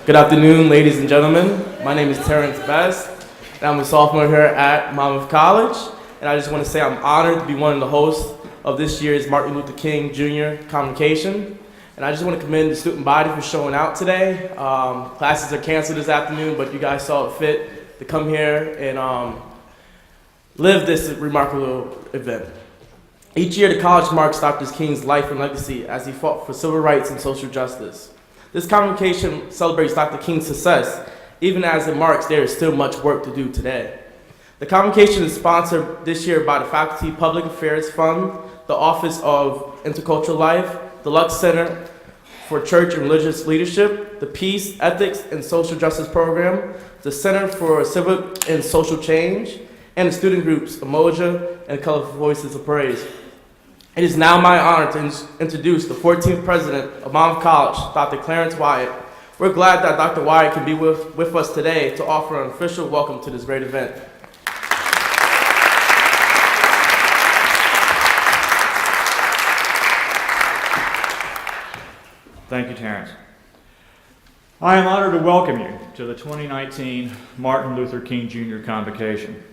Good afternoon, ladies and gentlemen. My name is Terrence Best, and I'm a sophomore here at Monmouth College. And I just want to say I'm honored to be one of the hosts of this year's Martin Luther King Jr. Convocation. And I just want to commend the student body for showing out today. Classes are canceled this afternoon, but you guys saw it fit to come here and live this remarkable event. Each year, the college marks Dr. King's life and legacy as he fought for civil rights and social justice. This convocation celebrates Dr. King's success, even as it marks there is still much work to do today. The convocation is sponsored this year by the Faculty Public Affairs Fund, the Office of Intercultural Life, the Lux Center for Church and Religious Leadership, the Peace, Ethics, and Social Justice Program, the Center for Civic and Social Change, and the student groups Umoja and Colorful Voices of Praise. It is now my honor to introduce the 14th president of Monmouth College, Dr. Clarence Wyatt. We're glad that Dr. Wyatt can be with us today to offer an official welcome to this great event. Thank you, Terrence. I am honored to welcome you to the 2019 Martin Luther King Jr. Convocation.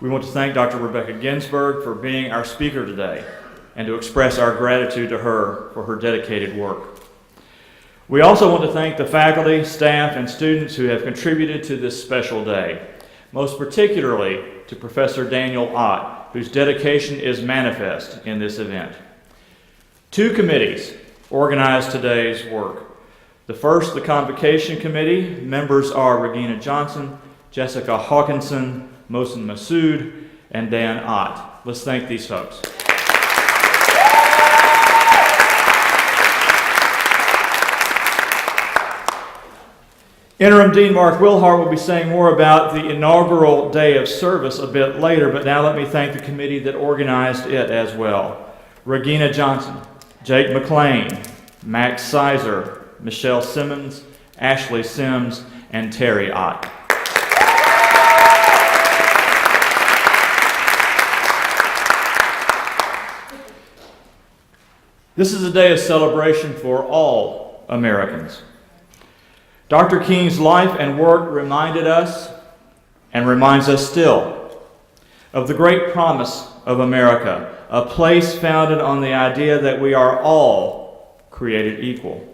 We want to thank Dr. Rebecca Ginsburg for being our speaker today and to express our gratitude to her for her dedicated work. We also want to thank the faculty, staff, and students who have contributed to this special day, most particularly to Professor Daniel Ott, whose dedication is manifest in this event. Two committees organized today's work. The first, the Convocation Committee. Members are Regina Johnson, Jessica Hawkinson, Mohsen Massoud, and Dan Ott. Let's thank these folks. Interim Dean Mark Wilhart will be saying more about the inaugural day of service a bit later, but now let me thank the committee that organized it as well. Regina Johnson, Jake McLean, Max Sizer, Michelle Simmons, Ashley Sims, and Terry Ott. This is a day of celebration for all Americans. Dr. King's life and work reminded us, and reminds us still, of the great promise of America, a place founded on the idea that we are all created equal.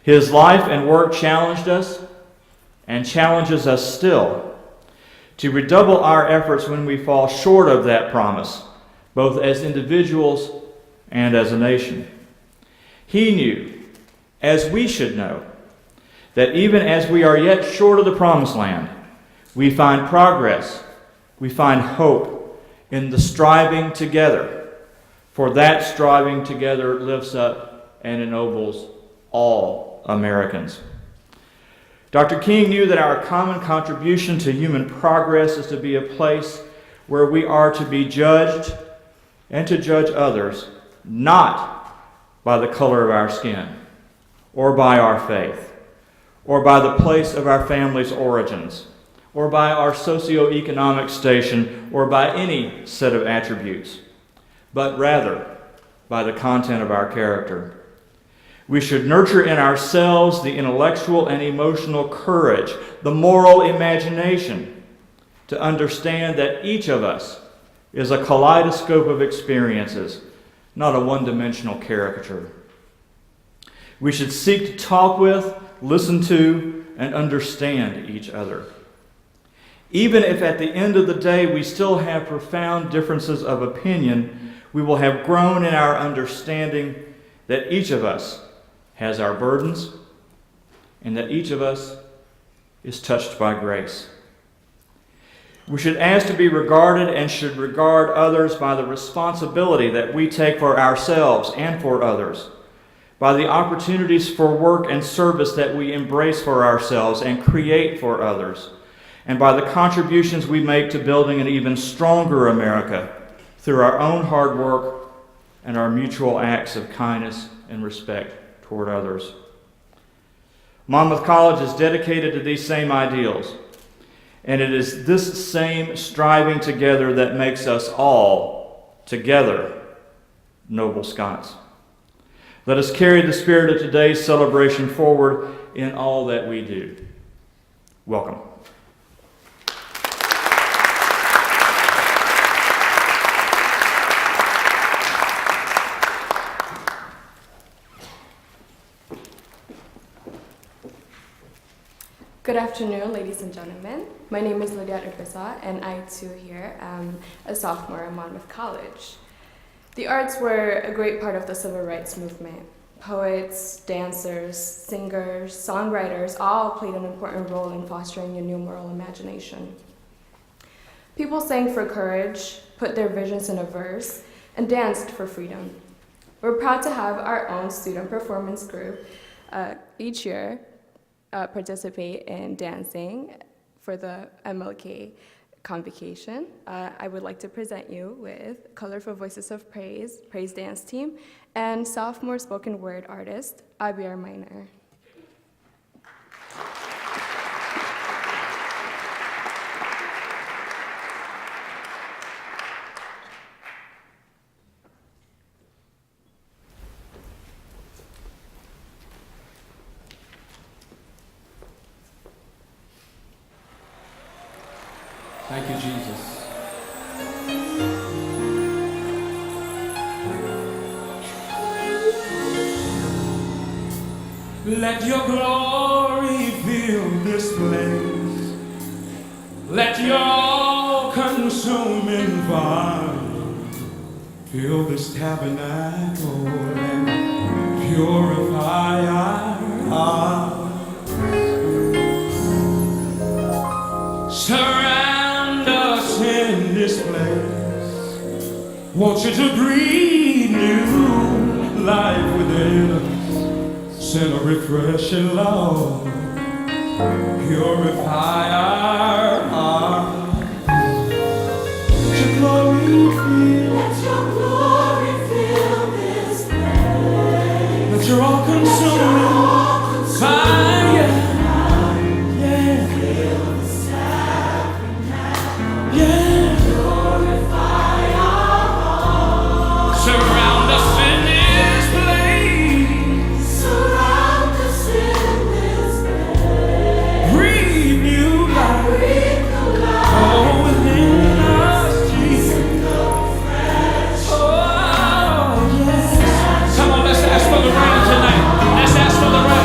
His life and work challenged us, and challenges us still, to redouble our efforts when we fall short of that promise, both as individuals and as a nation. He knew, as we should know, that even as we are yet short of the promised land, we find progress, we find hope in the striving together, for that striving together lifts up and ennobles all Americans. Dr. King knew that our common contribution to human progress is to be a place where we are to be judged and to judge others, not by the color of our skin, or by our faith, or by the place of our family's origins, or by our socioeconomic station, or by any set of attributes, but rather by the content of our character. We should nurture in ourselves the intellectual and emotional courage, the moral imagination, to understand that each of us is a kaleidoscope of experiences, not a one-dimensional caricature. We should seek to talk with, listen to, and understand each other. Even if at the end of the day we still have profound differences of opinion, we will have grown in our understanding that each of us has our burdens and that each of us is touched by grace. We should ask to be regarded and should regard others by the responsibility that we take for ourselves and for others, by the opportunities for work and service that we embrace for ourselves and create for others, and by the contributions we make to building an even stronger America through our own hard work and our mutual acts of kindness and respect toward others. Monmouth College is dedicated to these same ideals, and it is this same striving together that makes us all, together, noble Scots. Let us carry the spirit of today's celebration forward in all that we do. Welcome. Good afternoon, ladies and gentlemen. My name is Lydia Urbisa, and I too here am a sophomore at Monmouth College. The arts were a great part of the civil rights movement. Poets, dancers, singers, songwriters all played an important role in fostering a new moral imagination. People sang for courage, put their visions in a verse, and danced for freedom. We're proud to have our own student performance group each year participate in dancing for the MLK Convocation. I would like to present you with Colorful Voices of Praise, Praise Dance Team, and sophomore spoken word artist, Abiyar Minor. Thank you, Jesus. Let your glory fill this place. Let your consuming fire fill this tabernacle and purify our hearts. Surround us in this place. Want you to breathe new life within us. Send a refreshing love. Purify our hearts. Let your glory fill. Let your glory fill this place. Let your all-consuming fire. Surround us in this place. Surround us in this place. Breathe new life. Breathe new life. Oh, within us, Jesus. Oh, yes. Come on, let's ask for the rain tonight. Let's ask for the rain.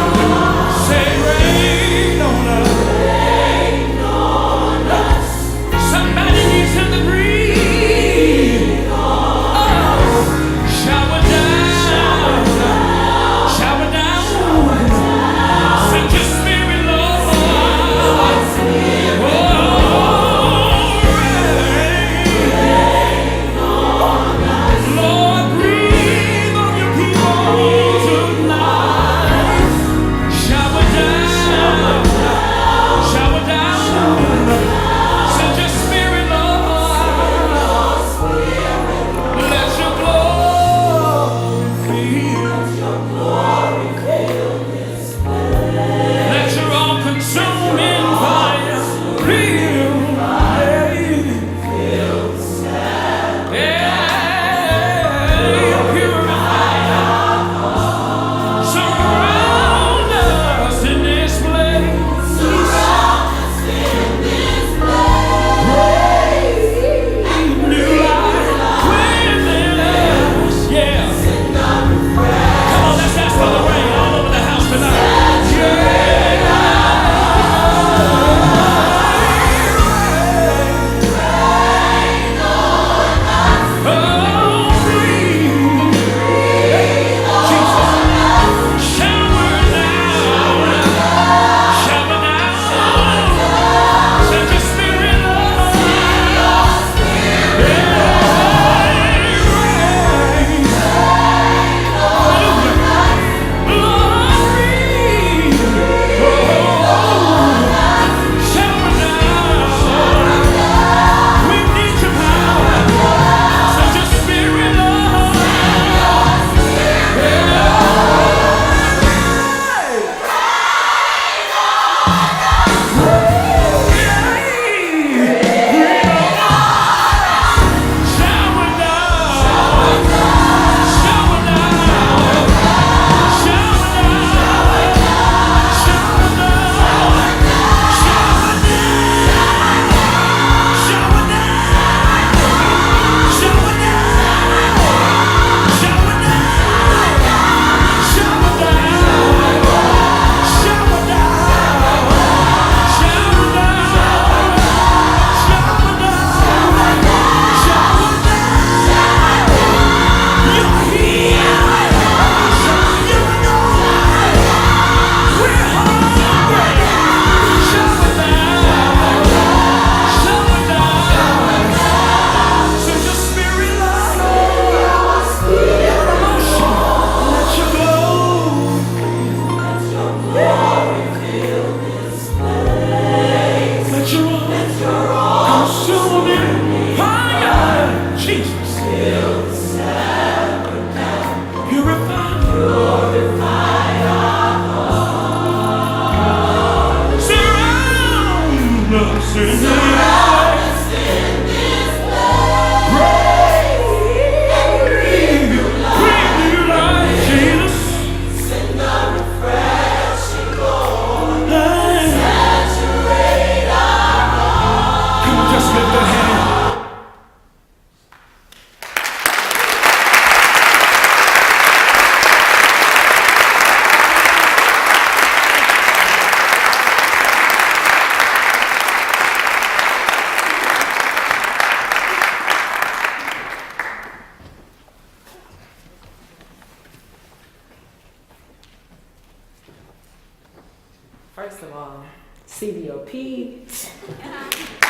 First of all, CBOP,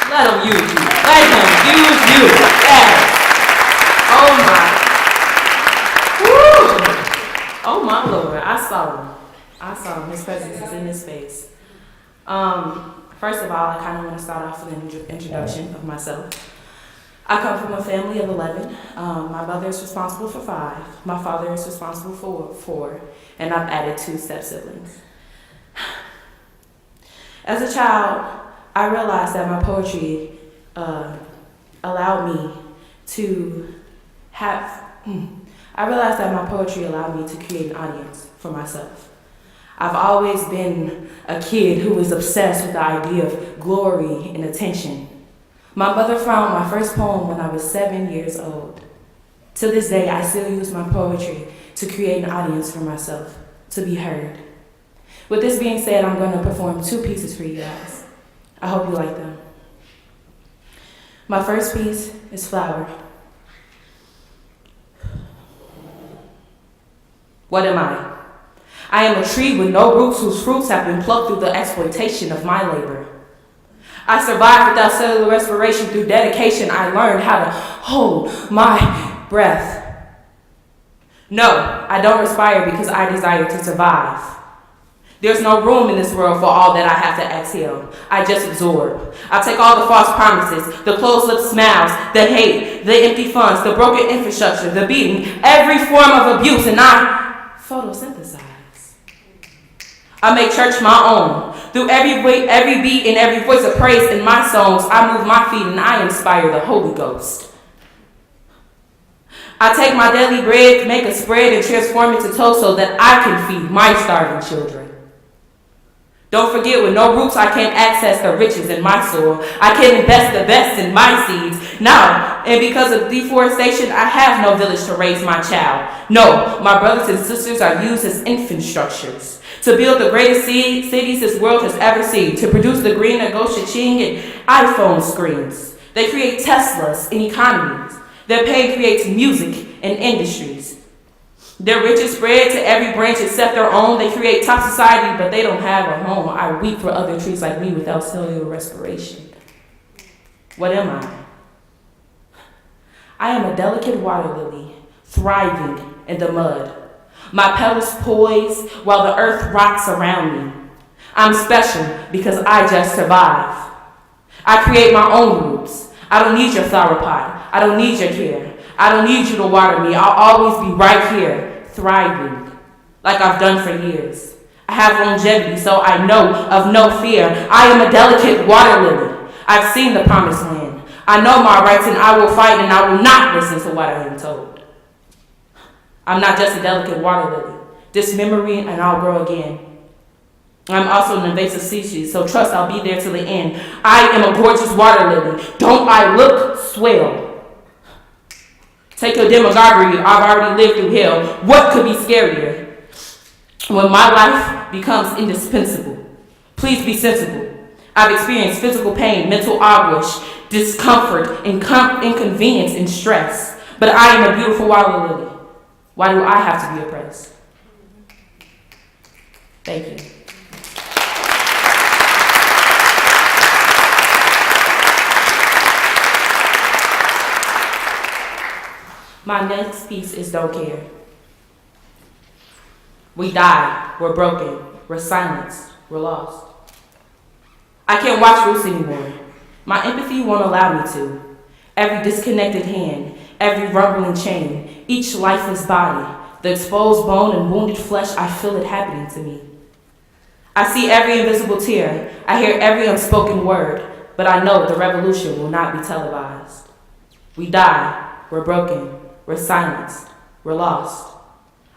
let them use you. Let them use you. Yes. Oh my. Woo. Oh my Lord. I saw him. His presence is in this space. First of all, I kind of want to start off with an introduction of myself. I come from a family of 11. My mother is responsible for 5. My father is responsible for 4. And I've added 2 step-siblings. As a child, I realized that my poetry allowed me to create an audience for myself. I've always been a kid who was obsessed with the idea of glory and attention. My mother found my first poem when I was 7 years old. To this day, I still use my poetry to create an audience for myself, to be heard. With this being said, I'm going to perform 2 pieces for you guys. I hope you like them. My first piece is Flower. What am I? I am a tree with no roots whose fruits have been plucked through the exploitation of my labor. I survived without cellular respiration. Through dedication, I learned how to hold my breath. No, I don't respire because I desire to survive. There's no room in this world for all that I have to exhale. I just absorb. I take all the false promises, the closed-lip smiles, the hate, the empty funds, the broken infrastructure, the beating, every form of abuse, and I photosynthesize. I make church my own. Through every beat and every voice of praise in my songs, I move my feet and I inspire the Holy Ghost. I take my daily bread, make a spread, and transform it to toast so that I can feed my starving children. Don't forget, with no roots, I can't access the riches in my soil. I can't invest the best in my seeds. Now, and because of deforestation, I have no village to raise my child. No, my brothers and sisters are used as infant structures to build the greatest cities this world has ever seen, to produce the green negotiation ching and iPhone screens. They create Teslas and economies. Their pain creates music and industries. Their riches spread to every branch except their own. They create top society, but they don't have a home. I weep for other trees like me without cellular respiration. What am I? I am a delicate water lily, thriving in the mud. My petals poise while the earth rocks around me. I'm special because I just survive. I create my own roots. I don't need your flower pot. I don't need your care. I don't need you to water me. I'll always be right here, thriving, like I've done for years. I have longevity, so I know of no fear. I am a delicate water lily. I've seen the promised land. I know my rights, and I will fight, and I will not listen to what I am told. I'm not just a delicate water lily. Dismemory, and I'll grow again. I'm also an invasive species, so trust I'll be there till the end. I am a gorgeous water lily. Don't I look swell? Take your demagoguery, I've already lived through hell. What could be scarier? When my life becomes indispensable. Please be sensible. I've experienced physical pain, mental anguish, discomfort, inconvenience, and stress. But I am a beautiful water lily. Why do I have to be oppressed? Thank you. My next piece is Don't Care. We die, we're broken, we're silenced, we're lost. I can't watch Roots anymore. My empathy won't allow me to. Every disconnected hand, every rumbling chain, each lifeless body, the exposed bone and wounded flesh, I feel it happening to me. I see every invisible tear, I hear every unspoken word, but I know the revolution will not be televised. We die, we're broken, we're silenced, we're lost.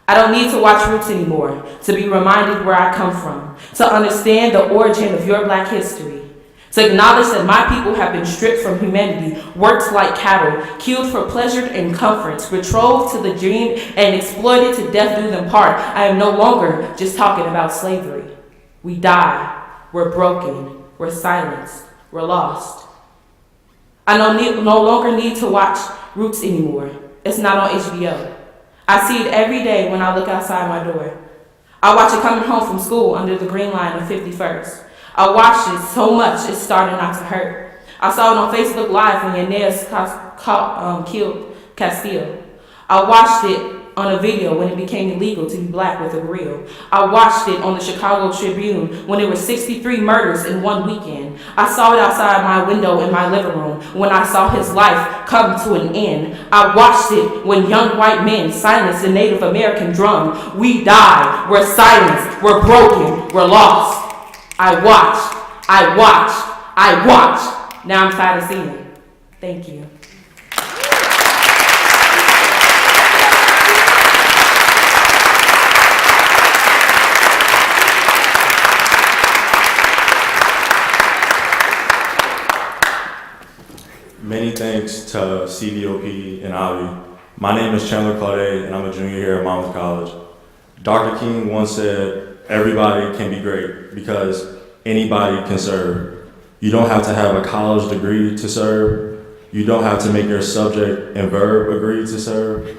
I don't need to watch Roots anymore to be reminded where I come from, to understand the origin of your Black history, to acknowledge that my people have been stripped from humanity, worked like cattle, killed for pleasure and comforts, betrothed to the dream, and exploited to death do them part. I am no longer just talking about slavery. We die, we're broken, we're silenced, we're lost. I no longer need to watch Roots anymore. It's not on HBO. I see it every day when I look outside my door. I watch it coming home from school under the green line of 51st. I watched it so much it started not to hurt. I saw it on Facebook Live when Yanez killed Castile. I watched it on a video when it became illegal to be black with a grill. I watched it on the Chicago Tribune when there were 63 murders in one weekend. I saw it outside my window in my living room when I saw his life come to an end. I watched it when young white men silenced the Native American drum. We died, we're silenced, we're broken, we're lost. I watched, I watched, I watched. Now I'm tired of seeing it. Thank you. Many thanks to CVOP and Avi. My name is Chandler Claudet, and I'm a junior here at Monmouth College. Dr. King once said, everybody can be great because anybody can serve. You don't have to have a college degree to serve. You don't have to make your subject and verb agree to serve.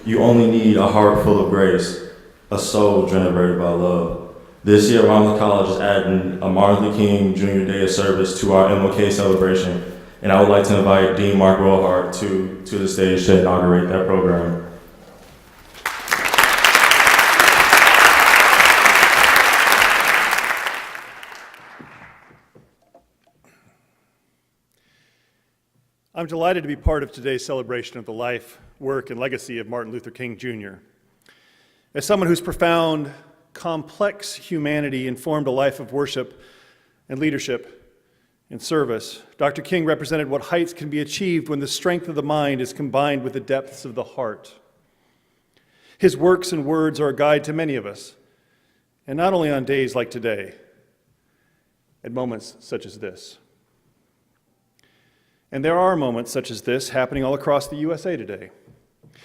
You only need a heart full of grace, a soul generated by love. This year, Monmouth College is adding a Martin Luther King Jr. Day of Service to our MLK celebration, and I would like to invite Dean Mark Wilhart to the stage to inaugurate that program. I'm delighted to be part of today's celebration of the life, work, and legacy of Martin Luther King Jr. As someone whose profound, complex humanity informed a life of worship and leadership and service, Dr. King represented what heights can be achieved when the strength of the mind is combined with the depths of the heart. His works and words are a guide to many of us, and not only on days like today, at moments such as this. And there are moments such as this happening all across the USA today.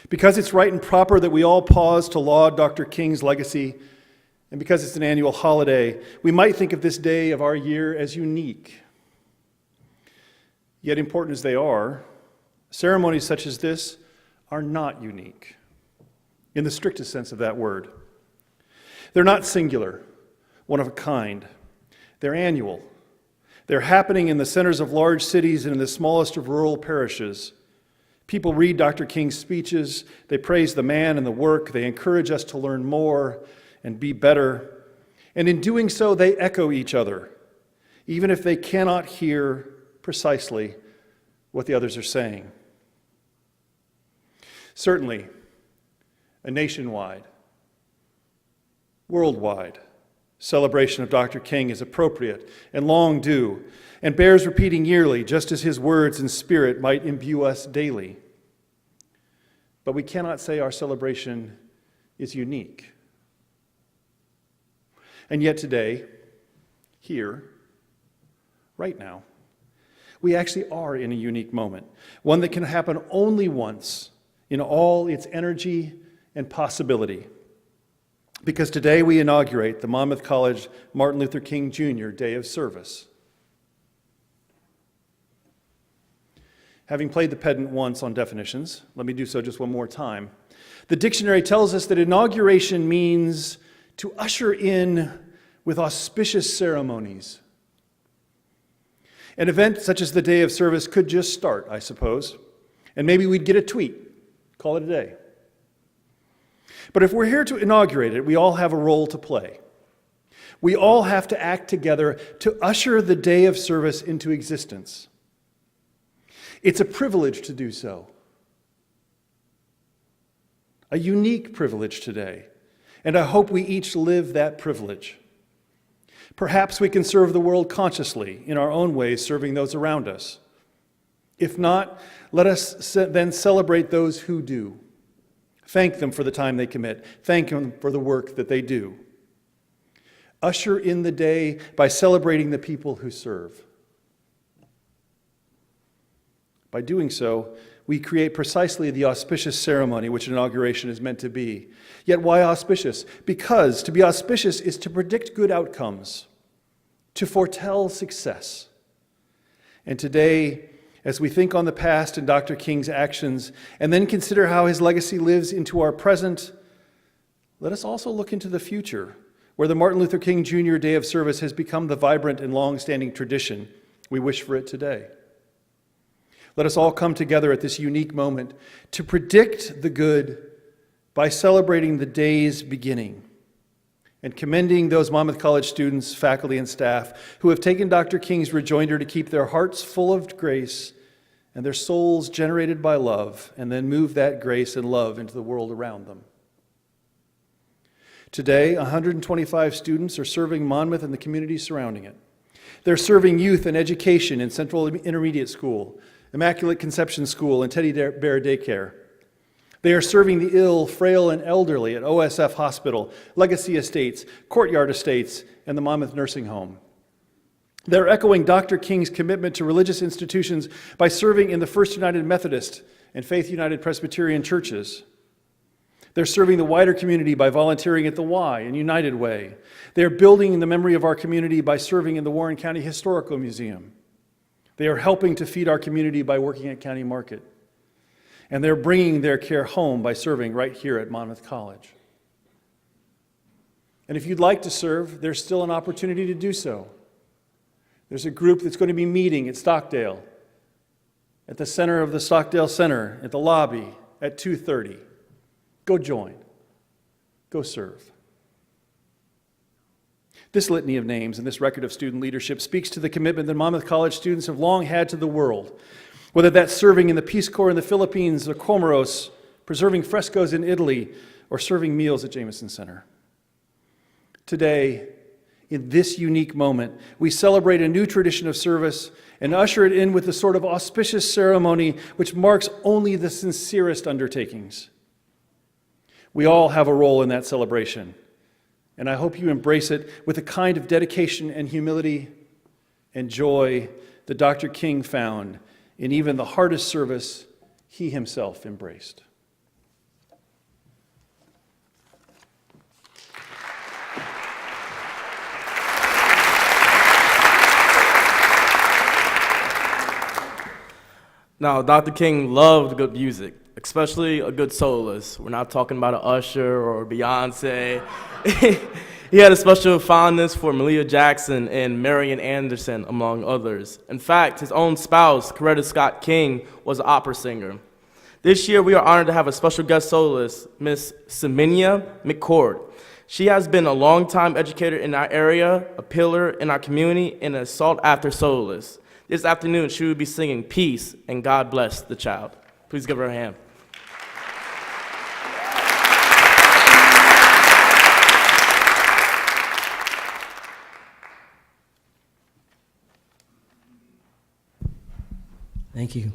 Because it's right and proper that we all pause to laud Dr. King's legacy, and because it's an annual holiday, we might think of this day of our year as unique. Yet important as they are, ceremonies such as this are not unique, in the strictest sense of that word. They're not singular, one of a kind. They're annual. They're happening in the centers of large cities and in the smallest of rural parishes. People read Dr. King's speeches, they praise the man and the work, they encourage us to learn more and be better, and in doing so they echo each other, even if they cannot hear precisely what the others are saying. Certainly, a nationwide, worldwide celebration of Dr. King is appropriate and long due, and bears repeating yearly, just as his words and spirit might imbue us daily. But we cannot say our celebration is unique. And yet today, here, right now, we actually are in a unique moment, one that can happen only once in all its energy and possibility. Because today we inaugurate the Monmouth College Martin Luther King Jr. Day of Service. Having played the pedant once on definitions, let me do so just one more time. The dictionary tells us that inauguration means to usher in with auspicious ceremonies. An event such as the Day of Service could just start, I suppose, and maybe we'd get a tweet, call it a day. But if we're here to inaugurate it, we all have a role to play. We all have to act together to usher the Day of Service into existence. It's a privilege to do so. A unique privilege today, and I hope we each live that privilege. Perhaps we can serve the world consciously, in our own ways, serving those around us. If not, let us then celebrate those who do. Thank them for the time they commit. Thank them for the work that they do. Usher in the day by celebrating the people who serve. By doing so, we create precisely the auspicious ceremony which inauguration is meant to be. Yet why auspicious? Because to be auspicious is to predict good outcomes, to foretell success. And today, as we think on the past and Dr. King's actions, and then consider how his legacy lives into our present, let us also look into the future, where the Martin Luther King Jr. Day of Service has become the vibrant and long-standing tradition we wish for it today. Let us all come together at this unique moment to predict the good by celebrating the day's beginning and commending those Monmouth College students, faculty, and staff who have taken Dr. King's rejoinder to keep their hearts full of grace and their souls generated by love, and then move that grace and love into the world around them. Today, 125 students are serving Monmouth and the community surrounding it. They're serving youth and education in Central Intermediate School, Immaculate Conception School, and Teddy Bear Daycare. They are serving the ill, frail, and elderly at OSF Hospital, Legacy Estates, Courtyard Estates, and the Monmouth Nursing Home. They're echoing Dr. King's commitment to religious institutions by serving in the First United Methodist and Faith United Presbyterian churches. They're serving the wider community by volunteering at the Y and United Way. They're building the memory of our community by serving in the Warren County Historical Museum. They are helping to feed our community by working at County Market. And they're bringing their care home by serving right here at Monmouth College. And if you'd like to serve, there's still an opportunity to do so. There's a group that's going to be meeting at Stockdale, at the center of the Stockdale Center, at the lobby at 2:30. Go join. Go serve. This litany of names and this record of student leadership speaks to the commitment that Monmouth College students have long had to the world, whether that's serving in the Peace Corps in the Philippines or Comoros, preserving frescoes in Italy, or serving meals at Jameson Center. Today, in this unique moment, we celebrate a new tradition of service and usher it in with the sort of auspicious ceremony which marks only the sincerest undertakings. We all have a role in that celebration, and I hope you embrace it with the kind of dedication and humility and joy that Dr. King found in even the hardest service he himself embraced. Now, Dr. King loved good music, especially a good soloist. We're not talking about an Usher or Beyonce. He had a special fondness for Malia Jackson and Marian Anderson, among others. In fact, his own spouse, Coretta Scott King, was an opera singer. This year, we are honored to have a special guest soloist, Miss Seminia McCord. She has been a longtime educator in our area, a pillar in our community, and a sought-after soloist. This afternoon, she will be singing Peace and God Bless the Child. Please give her a hand. Thank you.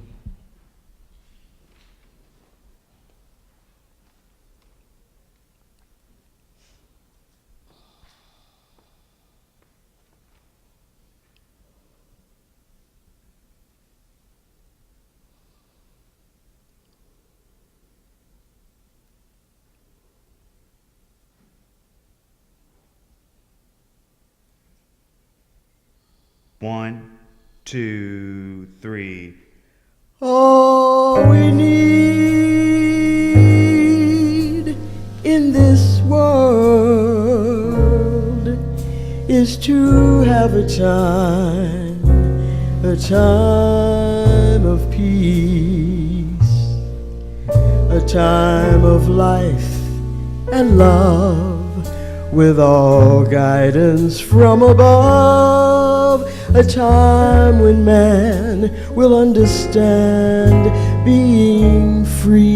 One, two, three. All we need in this world is to have a time of peace, a time of life and love, with all guidance from above, a time when man will understand being free,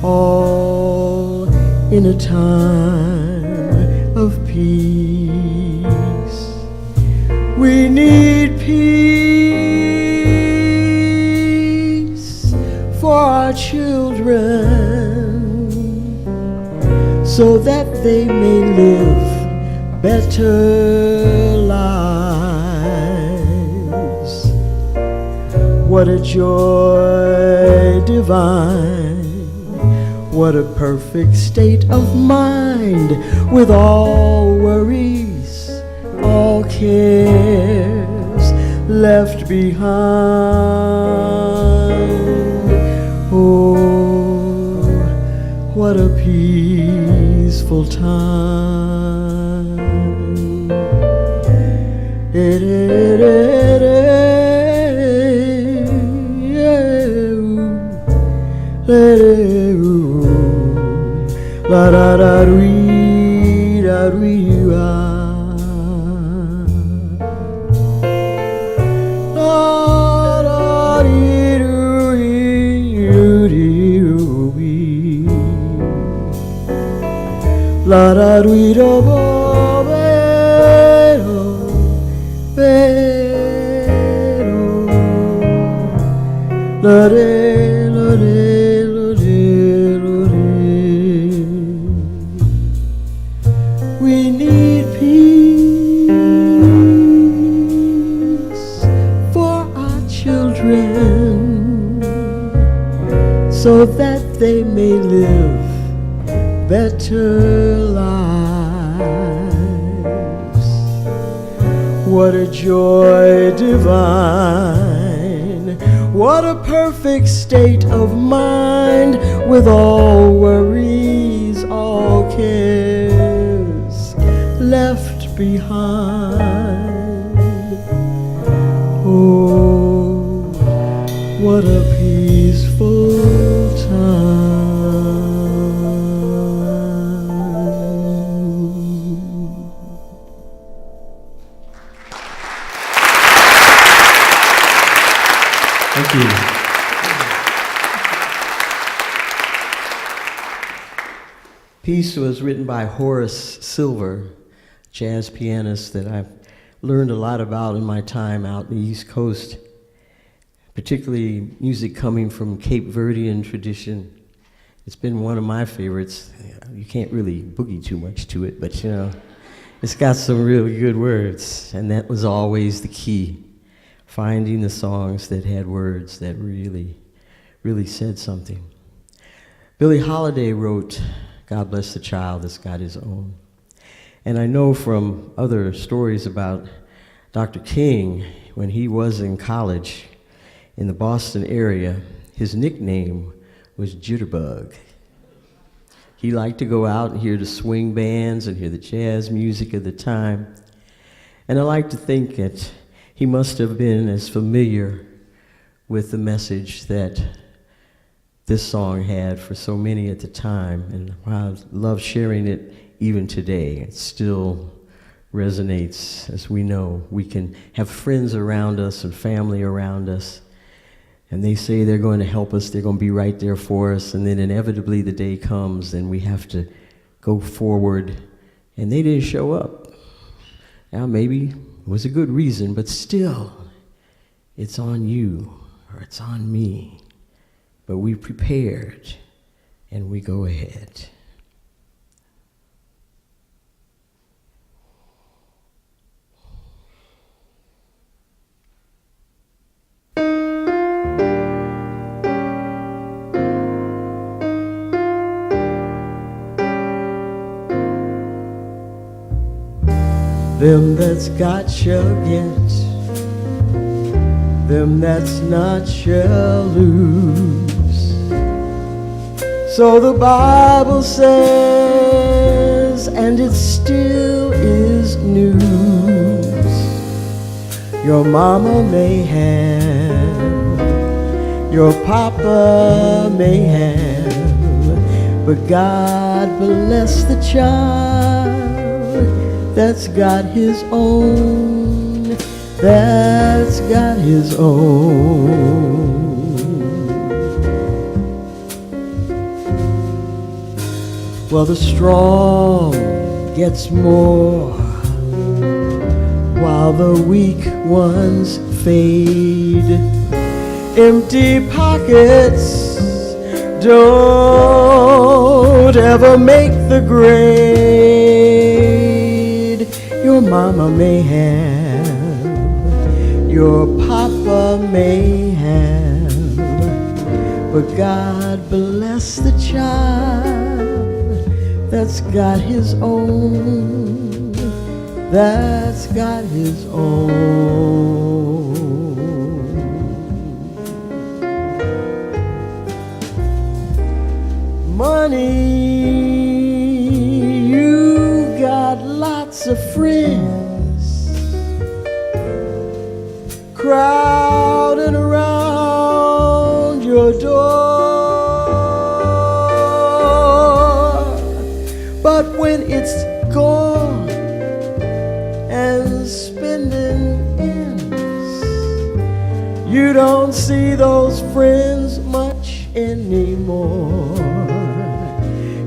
all in a time of peace. We need peace for our children, so that they may live better lives. What a joy divine, what a perfect state of mind, with all worries, all cares left behind. Oh, what a peaceful time. La da da dee da dee la da dee doo doo dee la da dee do bo be do la de la de la de la de. We need peace for our children, so that they may live better lives. What a joy divine, what a perfect state of mind, with all worries, all cares left behind. Oh, what a peaceful time. Thank you. Piece was written by Horace Silver, jazz pianist that I've learned a lot about in my time out in the East Coast, particularly music coming from Cape Verdean tradition. It's been one of my favorites. You can't really boogie too much to it, but you know, it's got some really good words, and that was always the key, finding the songs that had words that really, really said something. Billie Holiday wrote, God Bless the Child That's Got His Own. And I know from other stories about Dr. King, when he was in college in the Boston area, his nickname was Jitterbug. He liked to go out and hear the swing bands and hear the jazz music of the time. And I like to think that he must have been as familiar with the message that this song had for so many at the time, and I love sharing it even today. It still resonates. As we know, we can have friends around us and family around us, and they say they're going to help us, they're going to be right there for us, and then inevitably the day comes and we have to go forward, and they didn't show up. Now maybe it was a good reason, but still, it's on you or it's on me. But we prepared, and we go ahead. Them that's got shall get, them that's not shall lose. So the Bible says, and it still is news. Your mama may have, your papa may have, but God bless the child that's got his own, that's got his own. Well, the strong gets more, while the weak ones fade. Empty pockets don't ever make the grade. Your mama may have, your papa may have, but God bless the child that's got his own, that's got his own. My honey, you got lots of friends crowding around your door. But when it's gone and spending ends, you don't see those friends much anymore.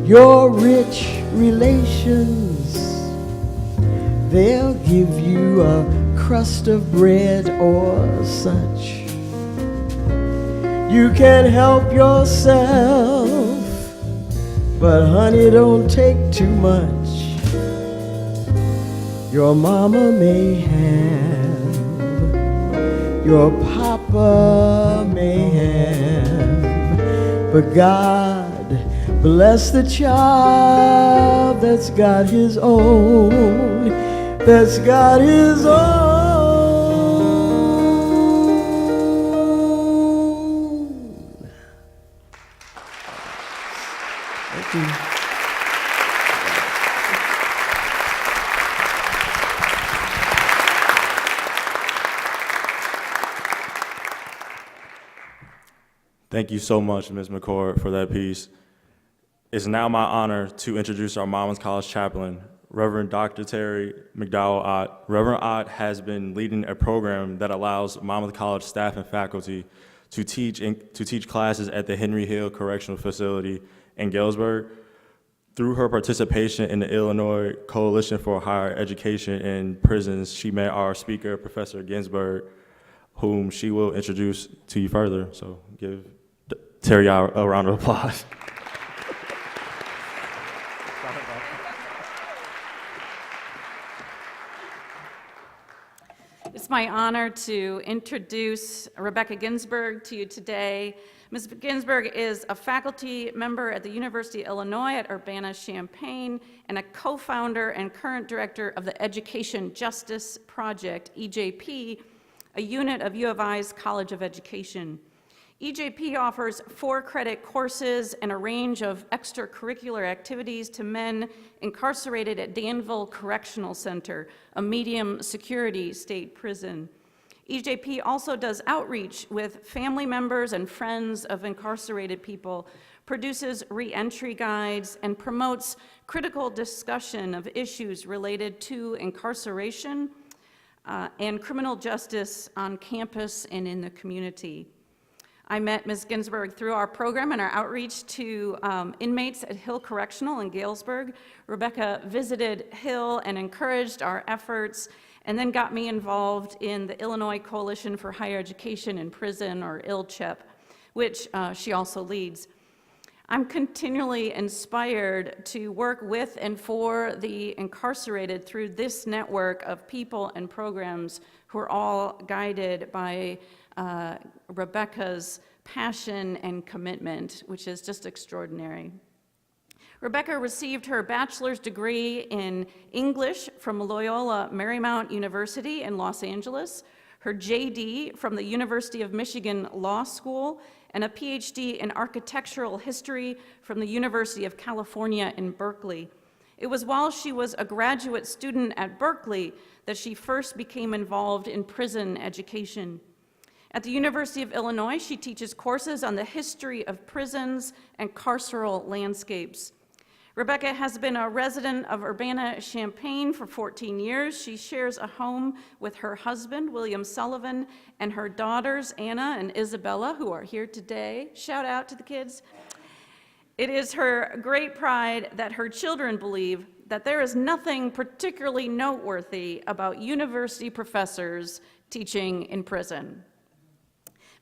Your rich relations, they'll give you a crust of bread or such. You can't help yourself, but honey, don't take too much. Your mama may have, your papa may have, but God bless the child that's got his own, that's got his own. Thank you. Thank you so much, Ms. McCord, for that piece. It's now my honor to introduce our Monmouth College chaplain, Reverend Dr. Terry McDowell Ott. Reverend Ott has been leading a program that allows Monmouth College staff and faculty to teach classes at the Henry Hill Correctional Facility in Galesburg. Through her participation in the Illinois Coalition for Higher Education in Prisons, she met our speaker, Professor Ginsburg, whom she will introduce to you further. So give Terry a round of applause. It's my honor to introduce Rebecca Ginsburg to you today. Ms. Ginsburg is a faculty member at the University of Illinois at Urbana-Champaign and a co-founder and current director of the Education Justice Project, EJP, a unit of U of I's College of Education. EJP offers 4-credit courses and a range of extracurricular activities to men incarcerated at Danville Correctional Center, a medium security state prison. EJP also does outreach with family members and friends of incarcerated people, produces re-entry guides, and promotes critical discussion of issues related to incarceration and criminal justice on campus and in the community. I met Ms. Ginsburg through our program and our outreach to inmates at Hill Correctional in Galesburg. Rebecca visited Hill and encouraged our efforts, and then got me involved in the Illinois Coalition for Higher Education in Prison, or ILCHEP, which she also leads. I'm continually inspired to work with and for the incarcerated through this network of people and programs who are all guided by Rebecca's passion and commitment, which is just extraordinary. Rebecca received her bachelor's degree in English from Loyola Marymount University in Los Angeles, her JD from the University of Michigan Law School, and a PhD in architectural history from the University of California in Berkeley. It was while she was a graduate student at Berkeley that she first became involved in prison education. At the University of Illinois, she teaches courses on the history of prisons and carceral landscapes. Rebecca has been a resident of Urbana-Champaign for 14 years. She shares a home with her husband, William Sullivan, and her daughters, Anna and Isabella, who are here today. Shout out to the kids. It is her great pride that her children believe that there is nothing particularly noteworthy about university professors teaching in prison.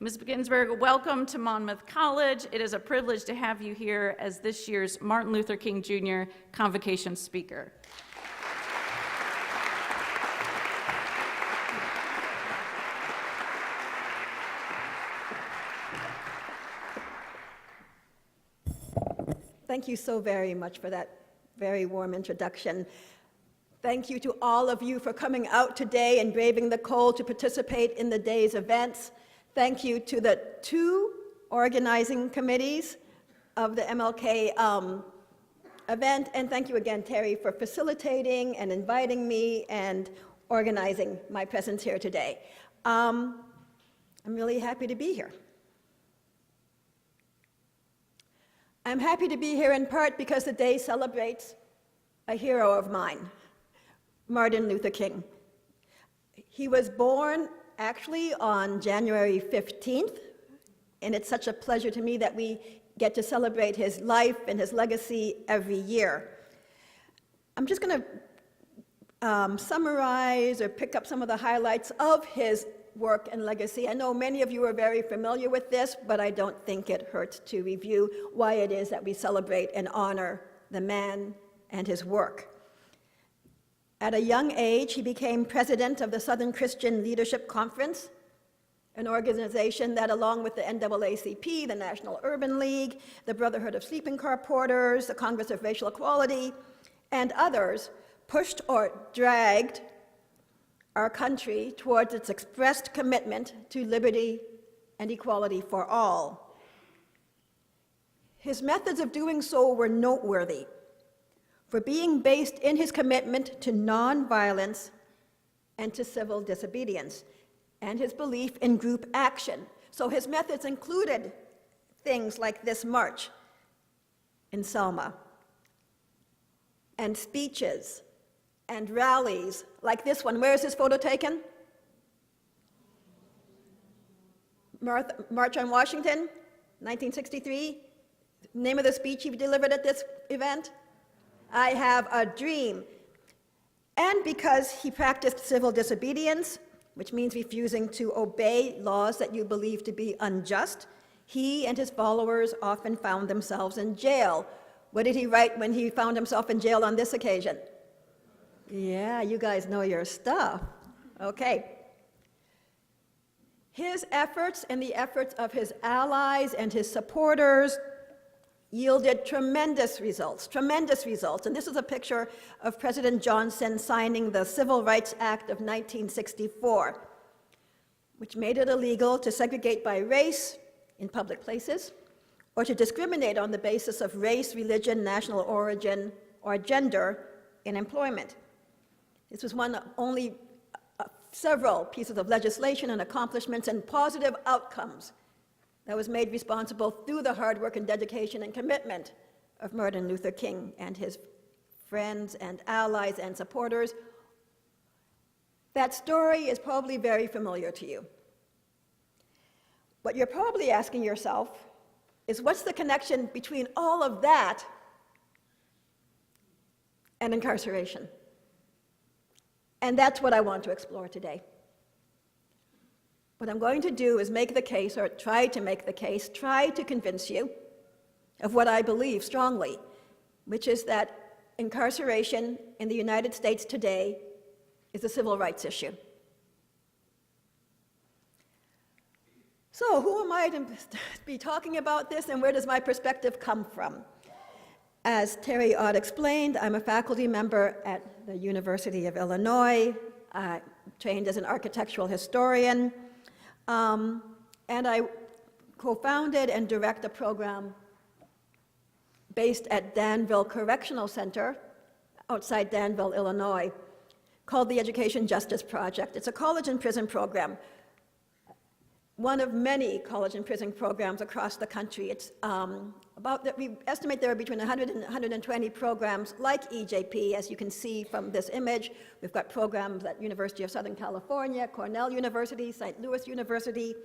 Ms. Ginsburg, welcome to Monmouth College. It is a privilege to have you here as this year's Martin Luther King Jr. Convocation speaker. Thank you so very much for that very warm introduction. Thank you to all of you for coming out today and braving the cold to participate in the day's events. Thank you to the 2 organizing committees, of the MLK event, and thank you again, Terry, for facilitating and inviting me and organizing my presence here today. I'm really happy to be here. I'm happy to be here in part because the day celebrates a hero of mine, Martin Luther King. He was born actually on January 15th, and it's such a pleasure to me that we get to celebrate his life and his legacy every year. I'm just going to summarize or pick up some of the highlights of his work and legacy. I know many of you are very familiar with this, but I don't think it hurts to review why it is that we celebrate and honor the man and his work. At a young age, he became president of the Southern Christian Leadership Conference, an organization that, along with the NAACP, the National Urban League, the Brotherhood of Sleeping Car Porters, the Congress of Racial Equality, and others, pushed or dragged our country towards its expressed commitment to liberty and equality for all. His methods of doing so were noteworthy for being based in his commitment to nonviolence and to civil disobedience, and his belief in group action. So his methods included things like this march in Selma, and speeches, and rallies like this one. Where is this photo taken? March on Washington, 1963. Name of the speech he delivered at this event? I Have a Dream. And because he practiced civil disobedience, which means refusing to obey laws that you believe to be unjust, he and his followers often found themselves in jail. What did he write when he found himself in jail on this occasion? Yeah, you guys know your stuff. Okay. His efforts and the efforts of his allies and his supporters yielded tremendous results. And this is a picture of President Johnson signing the Civil Rights Act of 1964, which made it illegal to segregate by race in public places or to discriminate on the basis of race, religion, national origin, or gender in employment. This was one of only several pieces of legislation and accomplishments and positive outcomes that was made responsible through the hard work and dedication and commitment of Martin Luther King and his friends and allies and supporters. That story is probably very familiar to you. What you're probably asking yourself is, what's the connection between all of that and incarceration? And that's what I want to explore today. What I'm going to do is make the case, or try to make the case, try to convince you of what I believe strongly, which is that incarceration in the United States today is a civil rights issue. So who am I to be talking about this, and where does my perspective come from? As Terry Ott explained, I'm a faculty member at the University of Illinois, trained as an architectural historian, and I co-founded and direct a program based at Danville Correctional Center outside Danville, Illinois, called the Education Justice Project. It's a college and prison program, one of many college and prison programs across the country. It's we estimate there are between 100 and 120 programs like EJP, as you can see from this image. We've got programs at University of Southern California, Cornell University, St. Louis University.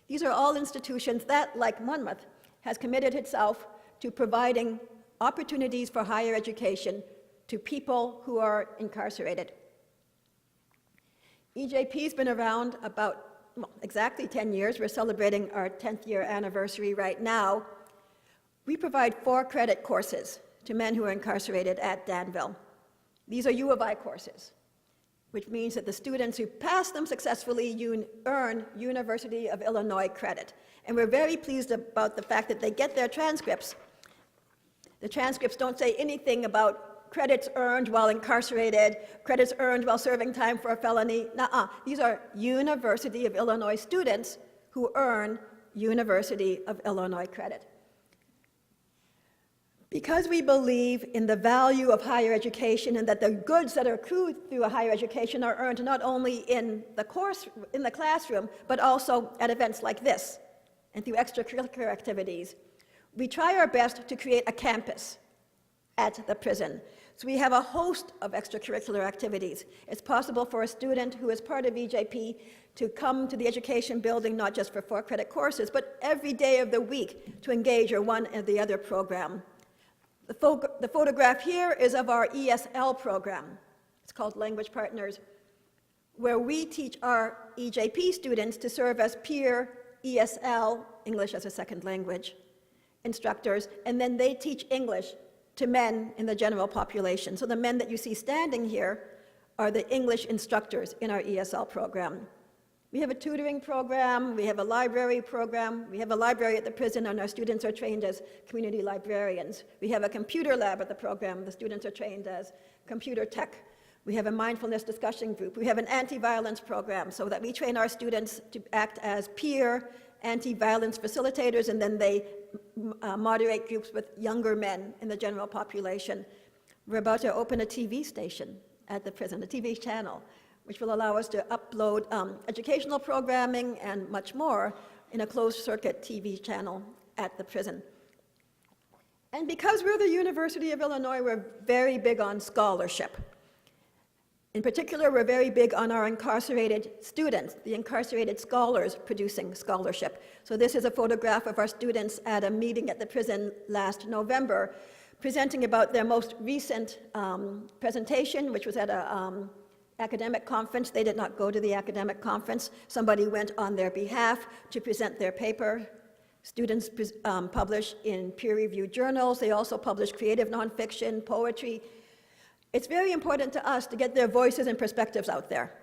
These are all institutions that, like Monmouth, has committed itself to providing opportunities for higher education to people who are incarcerated. EJP's been around about exactly 10 years. We're celebrating our 10th year anniversary right now. We provide 4 credit courses to men who are incarcerated at Danville. These are U of I courses, which means that the students who pass them successfully earn University of Illinois credit. And we're very pleased about the fact that they get their transcripts. The transcripts don't say anything about credits earned while incarcerated, credits earned while serving time for a felony. Nuh-uh. These are University of Illinois students who earn University of Illinois credit. Because we believe in the value of higher education and that the goods that are accrued through a higher education are earned not only in the classroom, but also at events like this and through extracurricular activities, we try our best to create a campus at the prison. So we have a host of extracurricular activities. It's possible for a student who is part of EJP to come to the education building not just for 4-credit courses, but every day of the week to engage in one or the other program. The photograph here is of our ESL program. It's called Language Partners, where we teach our EJP students to serve as peer ESL, English as a second language, instructors, and then they teach English to men in the general population. So the men that you see standing here are the English instructors in our ESL program. We have a tutoring program, we have a library program, we have a library at the prison, and our students are trained as community librarians. We have a computer lab at the program, the students are trained as computer tech. We have a mindfulness discussion group. We have an anti-violence program so that we train our students to act as peer anti-violence facilitators, and then they moderate groups with younger men in the general population. We're about to open a TV station at the prison, a TV channel, which will allow us to upload educational programming and much more in a closed-circuit TV channel at the prison. And because we're the University of Illinois, we're very big on scholarship. In particular, we're very big on our incarcerated students, the incarcerated scholars producing scholarship. So this is a photograph of our students at a meeting at the prison last November, presenting about their most recent presentation, which was at a academic conference. They did not go to the academic conference. Somebody went on their behalf to present their paper. Students publish in peer-reviewed journals. They also publish creative nonfiction, poetry. It's very important to us to get their voices and perspectives out there.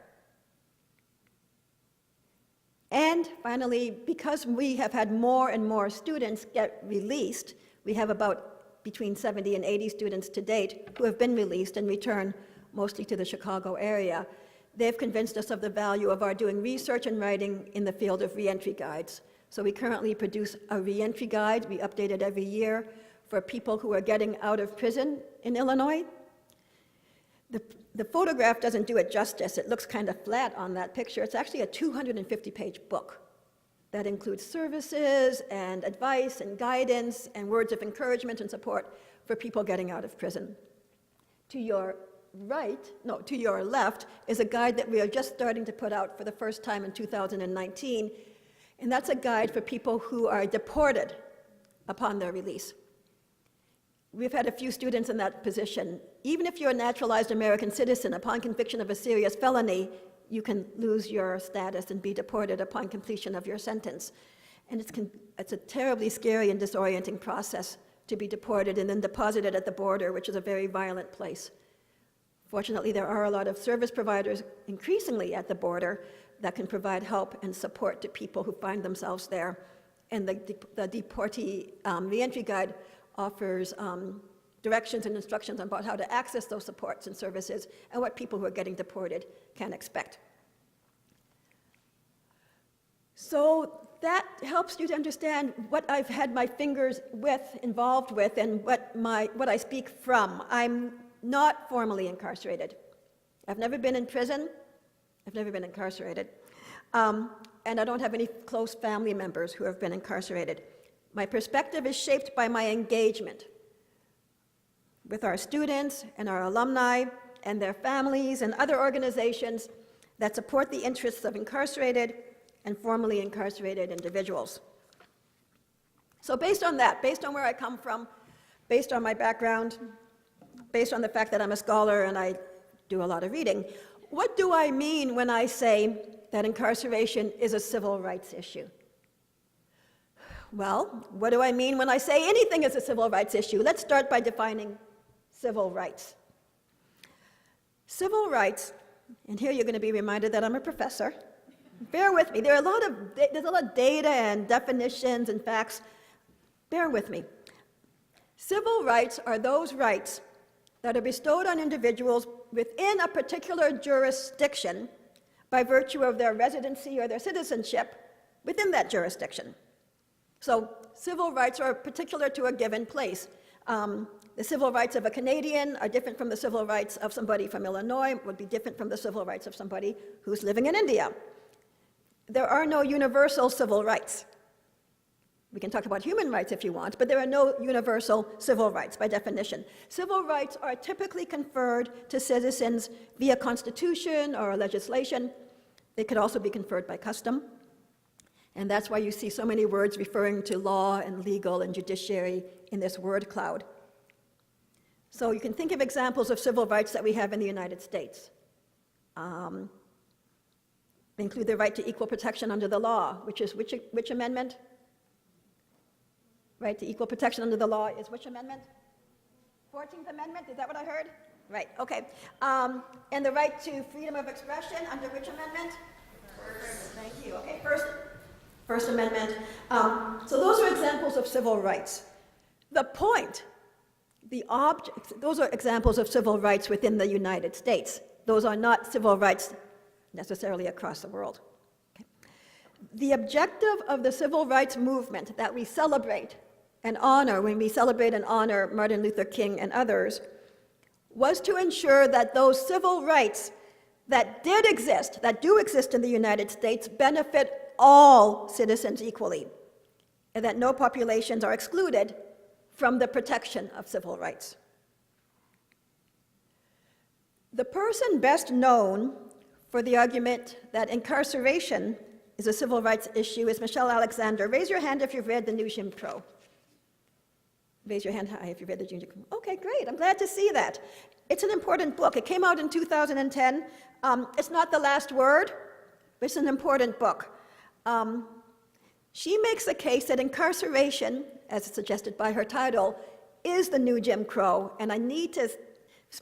And finally, because we have had more and more students get released, we have about between 70 and 80 students to date who have been released and return mostly to the Chicago area. They've convinced us of the value of our doing research and writing in the field of reentry guides. So we currently produce a reentry guide. We update it every year for people who are getting out of prison in Illinois. The photograph doesn't do it justice. It looks kind of flat on that picture. It's actually a 250-page book that includes services and advice and guidance and words of encouragement and support for people getting out of prison. To your left is a guide that we are just starting to put out for the first time in 2019, and that's a guide for people who are deported upon their release. We've had a few students in that position. Even if you're a naturalized American citizen, upon conviction of a serious felony, you can lose your status and be deported upon completion of your sentence. And it's a terribly scary and disorienting process to be deported and then deposited at the border, which is a very violent place. Fortunately, there are a lot of service providers increasingly at the border that can provide help and support to people who find themselves there. And the deportee reentry guide offers directions and instructions about how to access those supports and services and what people who are getting deported can expect. So that helps you to understand what I've had my fingers involved with, and what I speak from. I'm not formally incarcerated. I've never been in prison. I've never been incarcerated. And I don't have any close family members who have been incarcerated. My perspective is shaped by my engagement with our students and our alumni and their families and other organizations that support the interests of incarcerated and formerly incarcerated individuals. So based on that, based on where I come from, based on my background, based on the fact that I'm a scholar and I do a lot of reading, what do I mean when I say that incarceration is a civil rights issue? Well, what do I mean when I say anything is a civil rights issue? Let's start by defining civil rights. Civil rights, and here you're going to be reminded that I'm a professor. Bear with me. There's a lot of data and definitions and facts. Bear with me. Civil rights are those rights that are bestowed on individuals within a particular jurisdiction by virtue of their residency or their citizenship within that jurisdiction. So civil rights are particular to a given place. The civil rights of a Canadian are different from the civil rights of somebody from Illinois, would be different from the civil rights of somebody who's living in India. There are no universal civil rights. We can talk about human rights if you want, but there are no universal civil rights by definition. Civil rights are typically conferred to citizens via constitution or legislation. They could also be conferred by custom. And that's why you see so many words referring to law and legal and judiciary in this word cloud. So you can think of examples of civil rights that we have in the United States. They include the right to equal protection under the law, which is which amendment? Right to equal protection under the law is which amendment? 14th Amendment, is that what I heard? Right, okay. And the right to freedom of expression under which amendment? First. Thank you, okay, First Amendment. So those are examples of civil rights. The point, the object, those are examples of civil rights within the United States. Those are not civil rights necessarily across the world. Okay. The objective of the civil rights movement that we celebrate and honor when we celebrate and honor Martin Luther King and others was to ensure that those civil rights that did exist, that do exist in the United States, benefit all citizens equally, and that no populations are excluded from the protection of civil rights. The person best known for the argument that incarceration is a civil rights issue is Michelle Alexander. Raise your hand if you've read The New Jim Crow. Raise your hand high if you've read The New Jim Crow. Okay, great, I'm glad to see that. It's an important book. It came out in 2010. It's not the last word, but it's an important book. She makes the case that incarceration, as suggested by her title, is the new Jim Crow, and I need to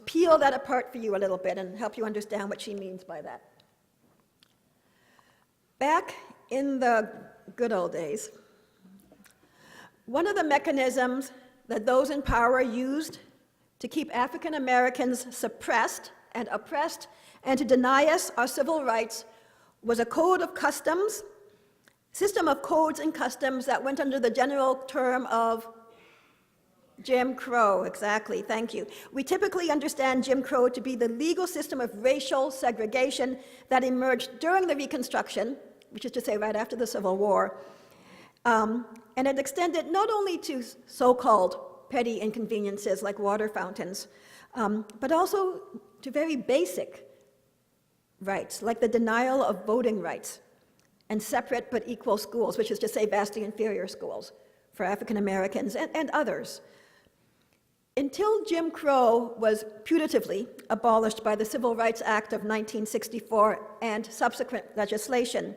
peel that apart for you a little bit and help you understand what she means by that. Back in the good old days, one of the mechanisms that those in power used to keep African Americans suppressed and oppressed and to deny us our civil rights was a code of customs, system of codes and customs that went under the general term of Jim Crow. Exactly, thank you. We typically understand Jim Crow to be the legal system of racial segregation that emerged during the Reconstruction, which is to say right after the Civil War, and it extended not only to so-called petty inconveniences like water fountains, but also to very basic rights, like the denial of voting rights and separate but equal schools, which is to say vastly inferior schools for African Americans and others. Until Jim Crow was putatively abolished by the Civil Rights Act of 1964 and subsequent legislation,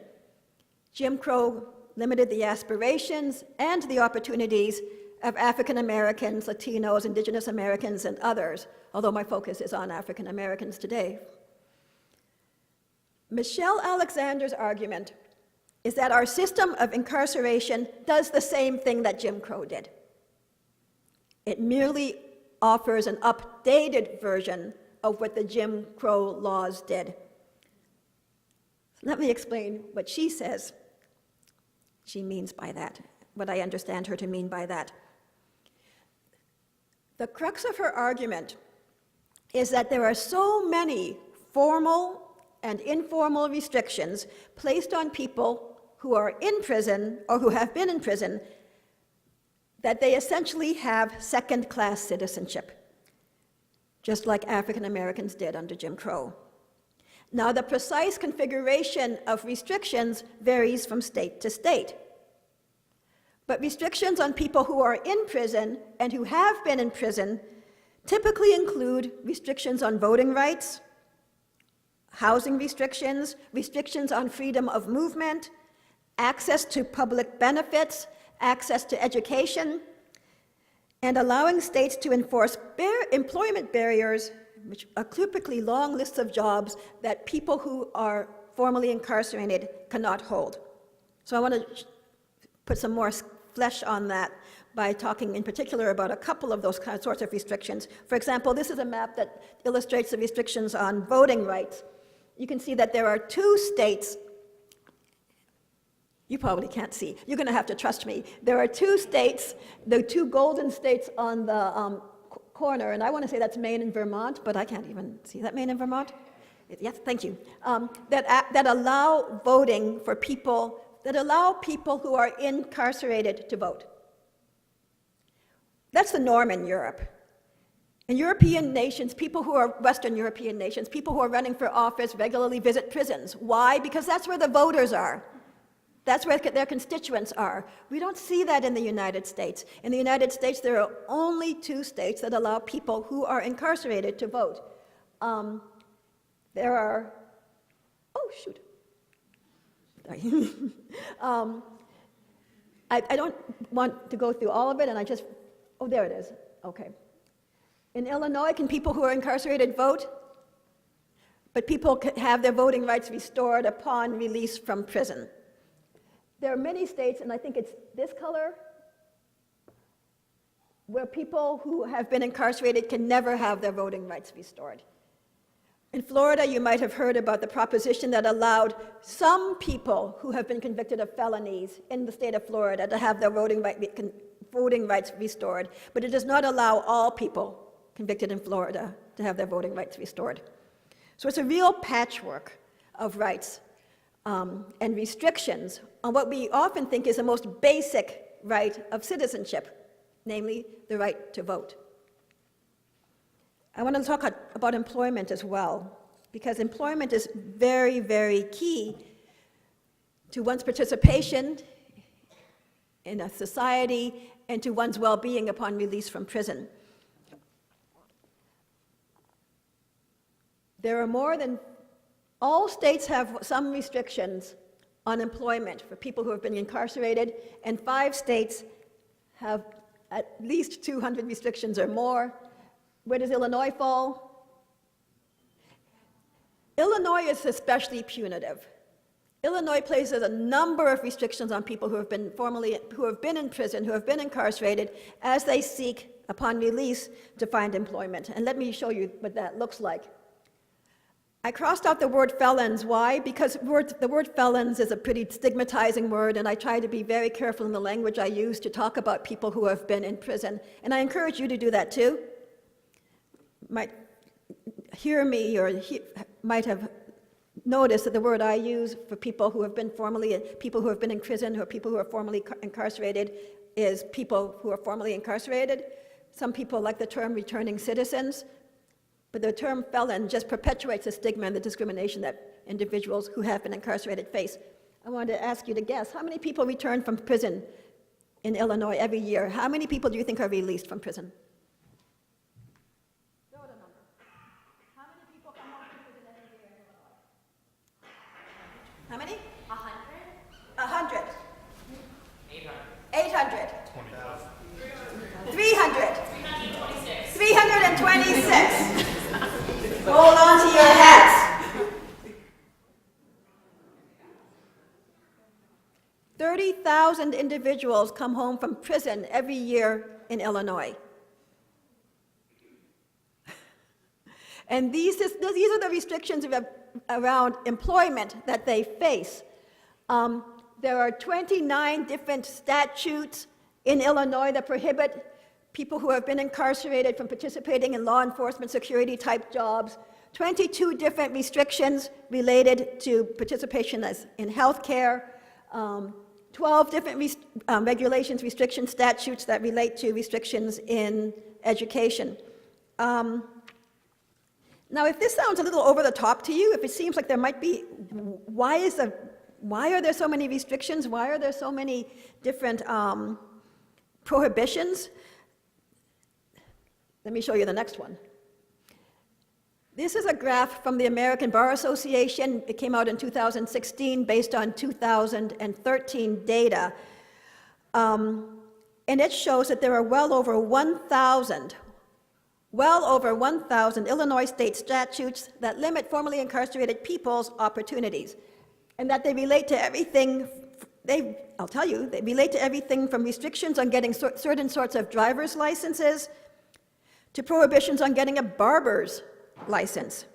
Jim Crow limited the aspirations and the opportunities of African Americans, Latinos, Indigenous Americans, and others, although my focus is on African Americans today. Michelle Alexander's argument is that our system of incarceration does the same thing that Jim Crow did. It merely offers an updated version of what the Jim Crow laws did. Let me explain what she says she means by that, what I understand her to mean by that. The crux of her argument is that there are so many formal and informal restrictions placed on people who are in prison or who have been in prison that they essentially have second-class citizenship, just like African Americans did under Jim Crow. Now, the precise configuration of restrictions varies from state to state. But restrictions on people who are in prison and who have been in prison typically include restrictions on voting rights, housing restrictions, restrictions on freedom of movement, access to public benefits, access to education, and allowing states to enforce employment barriers, which are typically long lists of jobs that people who are formerly incarcerated cannot hold. So I want to put some more flesh on that by talking in particular about a couple of those sorts of restrictions. For example, this is a map that illustrates the restrictions on voting rights. You can see that there are 2 states You probably can't see. You're going to have to trust me. There are two states, the two golden states on the corner, and I want to say that's Maine and Vermont, but I can't even see that. Maine and Vermont? Yes, thank you. That allow voting for people, that allow people who are incarcerated to vote. That's the norm in Europe. In European nations, people who are Western European nations, people who are running for office regularly visit prisons. Why? Because that's where the voters are. That's where their constituents are. We don't see that in the United States. In the United States, there are only two states that allow people who are incarcerated to vote. There are, oh, shoot. Sorry. I don't want to go through all of it, and I just, oh, there it is. Okay. In Illinois, can people who are incarcerated vote? But people can have their voting rights restored upon release from prison. There are many states, and I think it's this color, where people who have been incarcerated can never have their voting rights restored. In Florida, you might have heard about the proposition that allowed some people who have been convicted of felonies in the state of Florida to have their voting rights restored, but it does not allow all people convicted in Florida to have their voting rights restored. So it's a real patchwork of rights and restrictions on what we often think is the most basic right of citizenship, namely the right to vote. I want to talk about employment as well, because employment is very, very key to one's participation in a society and to one's well-being upon release from prison. There are more than, all states have some restrictions on employment for people who have been incarcerated, and 5 states have at least 200 restrictions or more. Where does Illinois fall? Illinois is especially punitive. Illinois places a number of restrictions on people who have been in prison, who have been incarcerated, as they seek, upon release, to find employment. And let me show you what that looks like. I crossed out the word felons. Why? Because the word felons is a pretty stigmatizing word, and I try to be very careful in the language I use to talk about people who have been in prison. And I encourage you to do that too. Might hear me or might have noticed that the word I use for people who have been in prison, or people who are formerly incarcerated, is people who are formerly incarcerated. Some people like the term returning citizens, but the term felon just perpetuates the stigma and the discrimination that individuals who have been incarcerated face. I wanted to ask you to guess, how many people return from prison in Illinois every year? How many people do you think are released from prison? Throw out a number. How many people come home from prison every year in Illinois? How many? 100. 100. 800. 300. 326. Hold on to your hats. 30,000 individuals come home from prison every year in Illinois. And these are the restrictions around employment that they face. There are 29 different statutes in Illinois that prohibit people who have been incarcerated from participating in law enforcement security type jobs, 22 different restrictions related to participation in health care, 12 different regulations, restriction statutes that relate to restrictions in education. Now, if this sounds a little over the top to you, if it seems like there might be, why are there so many restrictions? Why are there so many different prohibitions? Let me show you the next one. This is a graph from the American Bar Association. It came out in 2016 based on 2013 data. And it shows that there are well over 1,000 Illinois state statutes that limit formerly incarcerated people's opportunities, and that they relate to everything, I'll tell you, they relate to everything from restrictions on getting certain sorts of driver's licenses, to prohibitions on getting a barber's license,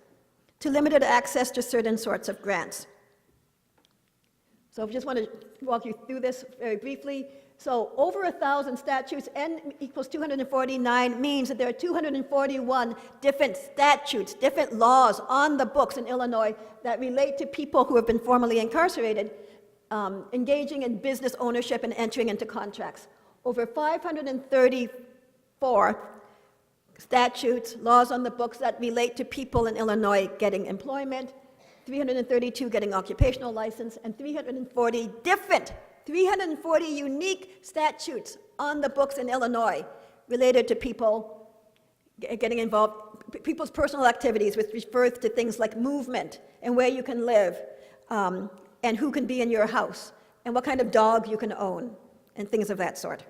to limited access to certain sorts of grants. So I just want to walk you through this very briefly. So over 1,000 statutes, N equals 249 means that there are 241 different statutes, different laws on the books in Illinois that relate to people who have been formerly incarcerated, engaging in business ownership and entering into contracts. Over 534 statutes, laws on the books that relate to people in Illinois getting employment, 332 getting occupational license, and 340 unique statutes on the books in Illinois related to people getting involved, people's personal activities, which refers to things like movement and where you can live, and who can be in your house, and what kind of dog you can own, and things of that sort.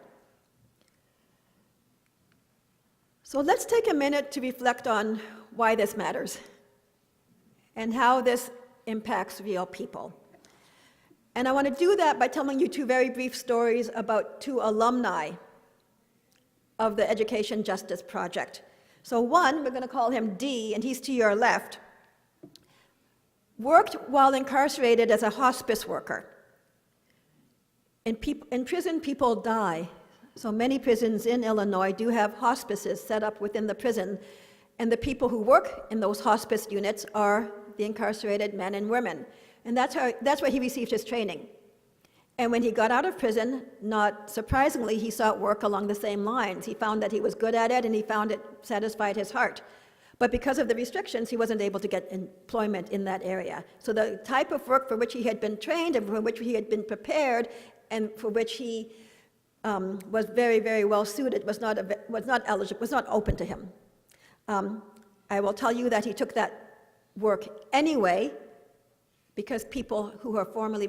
So let's take a minute to reflect on why this matters and how this impacts real people. And I want to do that by telling you two very brief stories about two alumni of the Education Justice Project. So one, we're going to call him D, and he's to your left, worked while incarcerated as a hospice worker. In prison, people die. So many prisons in Illinois do have hospices set up within the prison, and the people who work in those hospice units are the incarcerated men and women. And that's where he received his training. And when he got out of prison, not surprisingly, he sought work along the same lines. He found that he was good at it, and he found it satisfied his heart. But because of the restrictions, he wasn't able to get employment in that area. So the type of work for which he had been trained and for which he had been prepared and for which he was very, very well suited was not eligible, was not open to him. I will tell you that he took that work anyway, because people who are formerly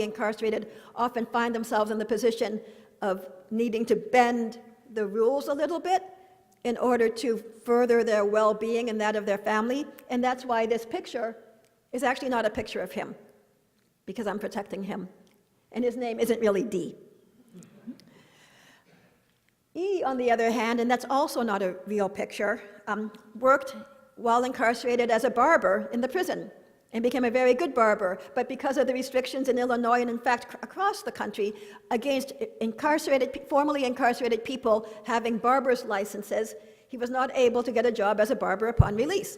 incarcerated often find themselves in the position of needing to bend the rules a little bit in order to further their well-being and that of their family. And that's why this picture is actually not a picture of him, because I'm protecting him. And his name isn't really D. E, on the other hand, and that's also not a real picture, worked while incarcerated as a barber in the prison and became a very good barber. But because of the restrictions in Illinois and in fact across the country against formerly incarcerated people having barber's licenses, he was not able to get a job as a barber upon release.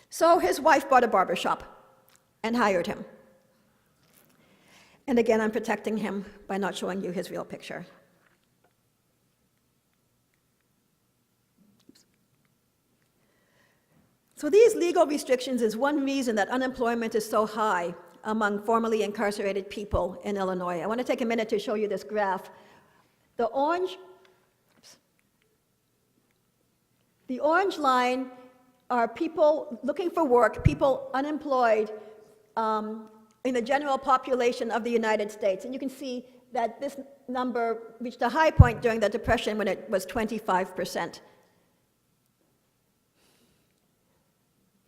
So his wife bought a barber shop and hired him. And again, I'm protecting him by not showing you his real picture. So these legal restrictions is one reason that unemployment is so high among formerly incarcerated people in Illinois. I want to take a minute to show you this graph. The orange line are people looking for work, people unemployed in the general population of the United States. And you can see that this number reached a high point during the Depression when it was 25%.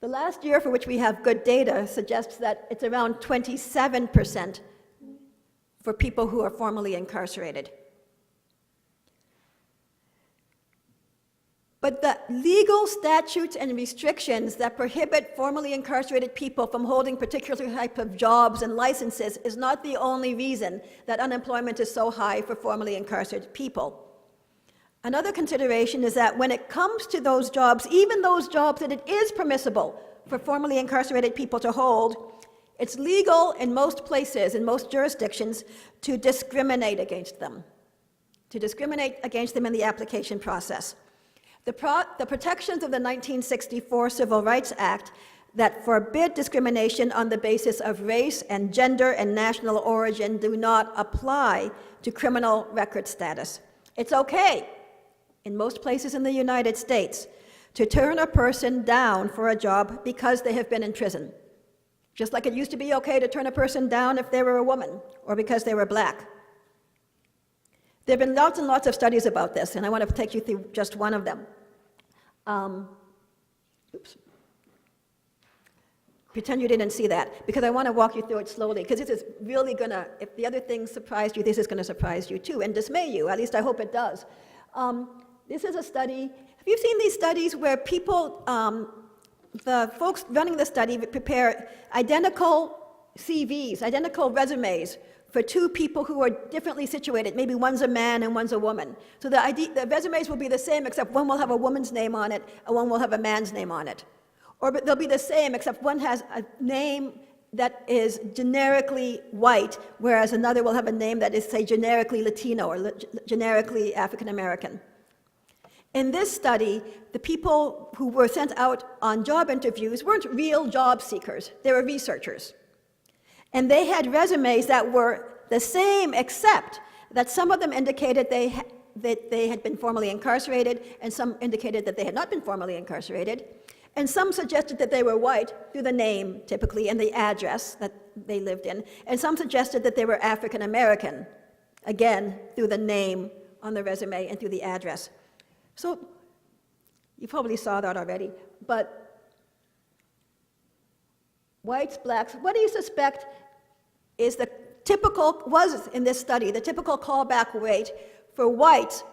The last year for which we have good data suggests that it's around 27% for people who are formerly incarcerated. But the legal statutes and restrictions that prohibit formerly incarcerated people from holding particular type of jobs and licenses is not the only reason that unemployment is so high for formerly incarcerated people. Another consideration is that when it comes to those jobs, even those jobs that it is permissible for formerly incarcerated people to hold, it's legal in most places, in most jurisdictions, to discriminate against them in the application process. The protections of the 1964 Civil Rights Act that forbid discrimination on the basis of race and gender and national origin do not apply to criminal record status. It's okay in most places in the United States to turn a person down for a job because they have been in prison. Just like it used to be okay to turn a person down if they were a woman or because they were black. There have been lots and lots of studies about this, and I want to take you through just one of them. Pretend you didn't see that, because I want to walk you through it slowly, because this is really going to, if the other things surprised you, this is going to surprise you too, and dismay you, at least I hope it does. This is a study. Have you seen these studies where people, the folks running the study prepare identical CVs, identical resumes, for two people who are differently situated. Maybe one's a man and one's a woman. So the resumes will be the same, except one will have a woman's name on it and one will have a man's name on it. Or they'll be the same, except one has a name that is generically white, whereas another will have a name that is, say, generically Latino or generically African American. In this study, the people who were sent out on job interviews weren't real job seekers. They were researchers. And they had resumes that were the same, except that some of them indicated that they had been formerly incarcerated, and some indicated that they had not been formerly incarcerated. And some suggested that they were white through the name, typically, and the address that they lived in. And some suggested that they were African American, again, through the name on the resume and through the address. So you probably saw that already, but whites, blacks, what do you suspect is was in this study, the typical callback rate for whites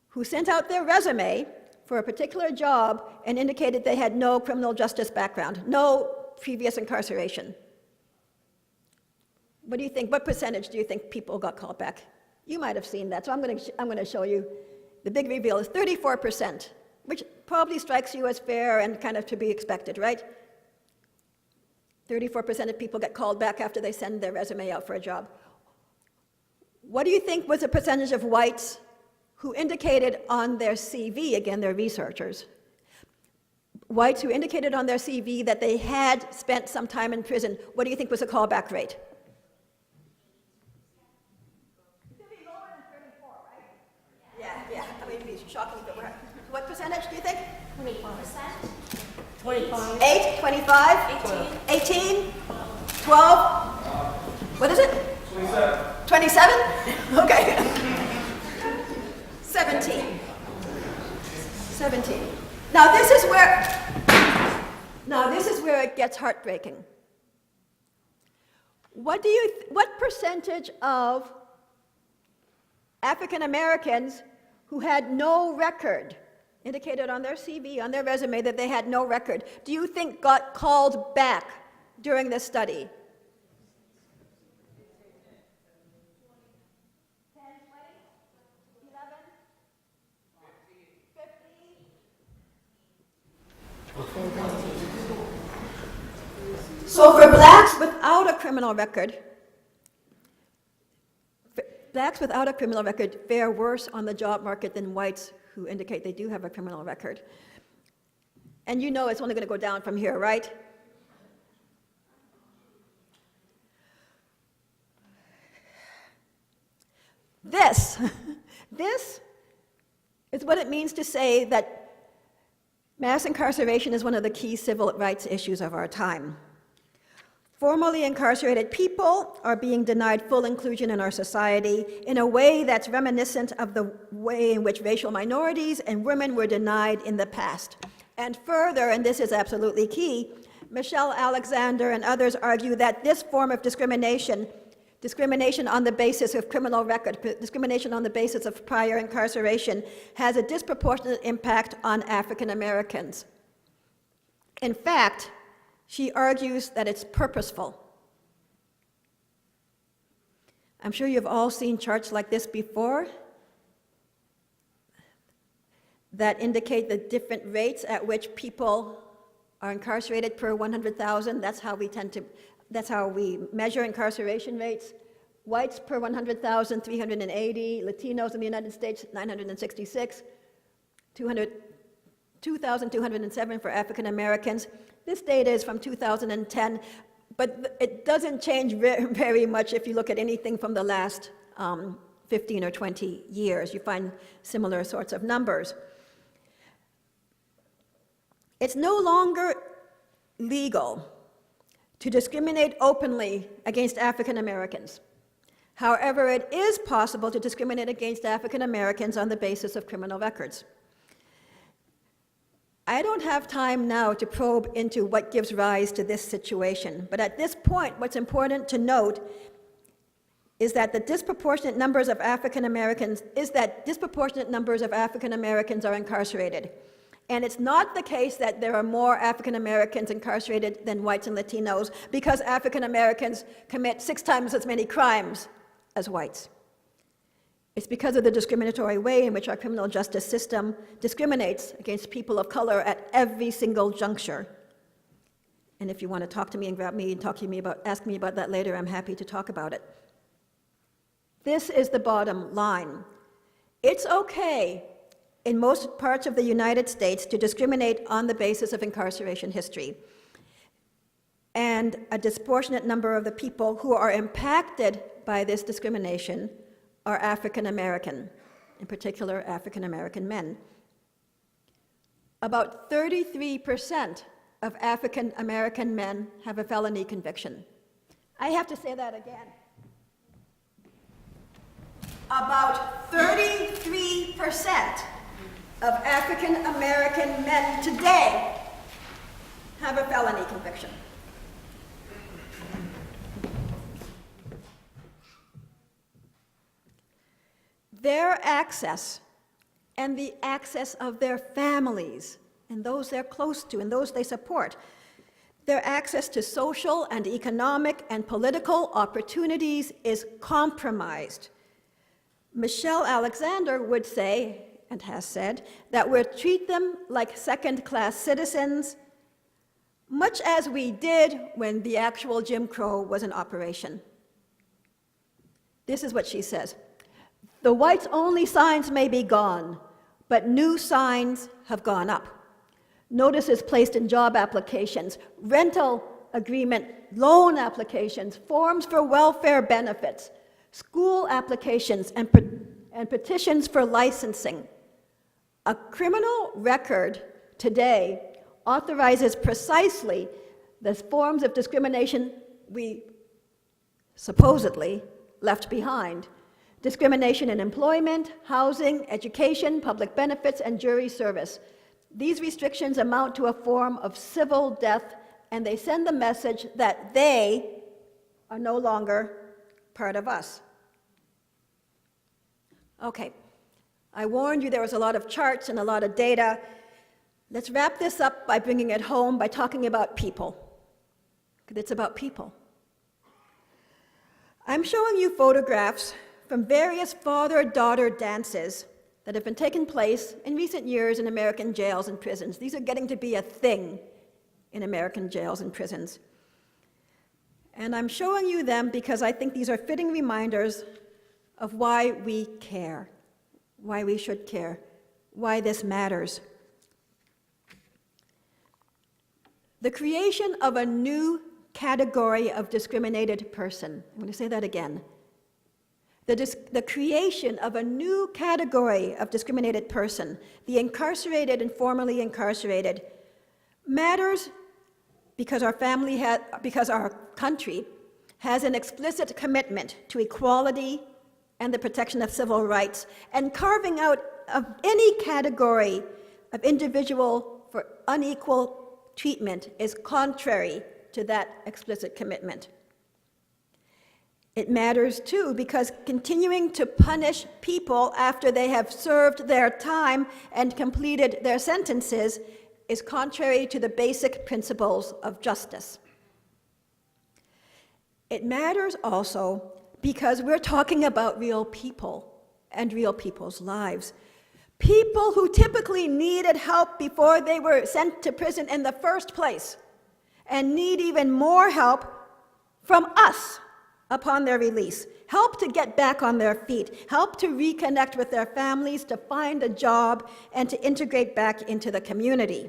who sent out their resume for a particular job and indicated they had no criminal justice background, no previous incarceration? What do you think? What percentage do you think people got called back? You might have seen that, so I'm going to show you. The big reveal is 34%, which probably strikes you as fair and kind of to be expected, right? 34% of people get called back after they send their resume out for a job. What do you think was the percentage of whites who indicated on their CV, again, they're researchers, whites who indicated on their CV that they had spent some time in prison? What do you think was the callback rate? Yeah, I mean, it'd be shocking if it were. What percentage do you think? 24%. 25. 8, 25? 18? 12? What is it? 27. 27? Okay. 17. 17. Now this is where it gets heartbreaking. What percentage of African Americans who had no record, indicated on their CV, on their resume that they had no record, do you think got called back during this study? 10, 20, 11, 15? So for blacks without a criminal record, fare worse on the job market than whites who indicate they do have a criminal record. And you know it's only going to go down from here, right? This is what it means to say that mass incarceration is one of the key civil rights issues of our time. Formerly incarcerated people are being denied full inclusion in our society in a way that's reminiscent of the way in which racial minorities and women were denied in the past. And further, and this is absolutely key, Michelle Alexander and others argue that this form of discrimination on the basis of criminal record, discrimination on the basis of prior incarceration, has a disproportionate impact on African Americans. In fact, she argues that it's purposeful. I'm sure you've all seen charts like this before that indicate the different rates at which people are incarcerated per 100,000. That's how we measure incarceration rates. Whites per 100,000, 380. Latinos in the United States, 966. 2,207 for African Americans. This data is from 2010, but it doesn't change very much if you look at anything from the last 15 or 20 years. You find similar sorts of numbers. It's no longer legal to discriminate openly against African Americans. However, it is possible to discriminate against African Americans on the basis of criminal records. I don't have time now to probe into what gives rise to this situation, but at this point, what's important to note is that disproportionate numbers of African Americans are incarcerated. And it's not the case that there are more African Americans incarcerated than whites and Latinos because African Americans commit 6 times as many crimes as whites. It's because of the discriminatory way in which our criminal justice system discriminates against people of color at every single juncture. And if you want to talk to me and grab me and ask me about that later, I'm happy to talk about it. This is the bottom line. It's okay in most parts of the United States to discriminate on the basis of incarceration history. And a disproportionate number of the people who are impacted by this discrimination are African American, in particular African American men. About 33% of African American men have a felony conviction. I have to say that again. About 33% of African American men today have a felony conviction. Their access and the access of their families and those they're close to and those they support, their access to social and economic and political opportunities is compromised. Michelle Alexander would say, and has said, that we'll treat them like second-class citizens, much as we did when the actual Jim Crow was in operation. This is what she says. The whites-only signs may be gone, but new signs have gone up. Notices placed in job applications, rental agreement, loan applications, forms for welfare benefits, school applications, and petitions for licensing. A criminal record today authorizes precisely the forms of discrimination we supposedly left behind. Discrimination in employment, housing, education, public benefits, and jury service. These restrictions amount to a form of civil death, and they send the message that they are no longer part of us. Okay, I warned you there was a lot of charts and a lot of data. Let's wrap this up by bringing it home by talking about people, because it's about people. I'm showing you photographs from various father-daughter dances that have been taking place in recent years in American jails and prisons. These are getting to be a thing in American jails and prisons. And I'm showing you them because I think these are fitting reminders of why we care, why we should care, why this matters. The creation of a new category of discriminated person. I'm going to say that again. The creation of a new category of discriminated person, the incarcerated and formerly incarcerated, matters because our country has an explicit commitment to equality and the protection of civil rights, and carving out of any category of individual for unequal treatment is contrary to that explicit commitment. It matters, too, because continuing to punish people after they have served their time and completed their sentences is contrary to the basic principles of justice. It matters also because we're talking about real people and real people's lives. People who typically needed help before they were sent to prison in the first place and need even more help from us upon their release. Help to get back on their feet, help to reconnect with their families, to find a job, and to integrate back into the community.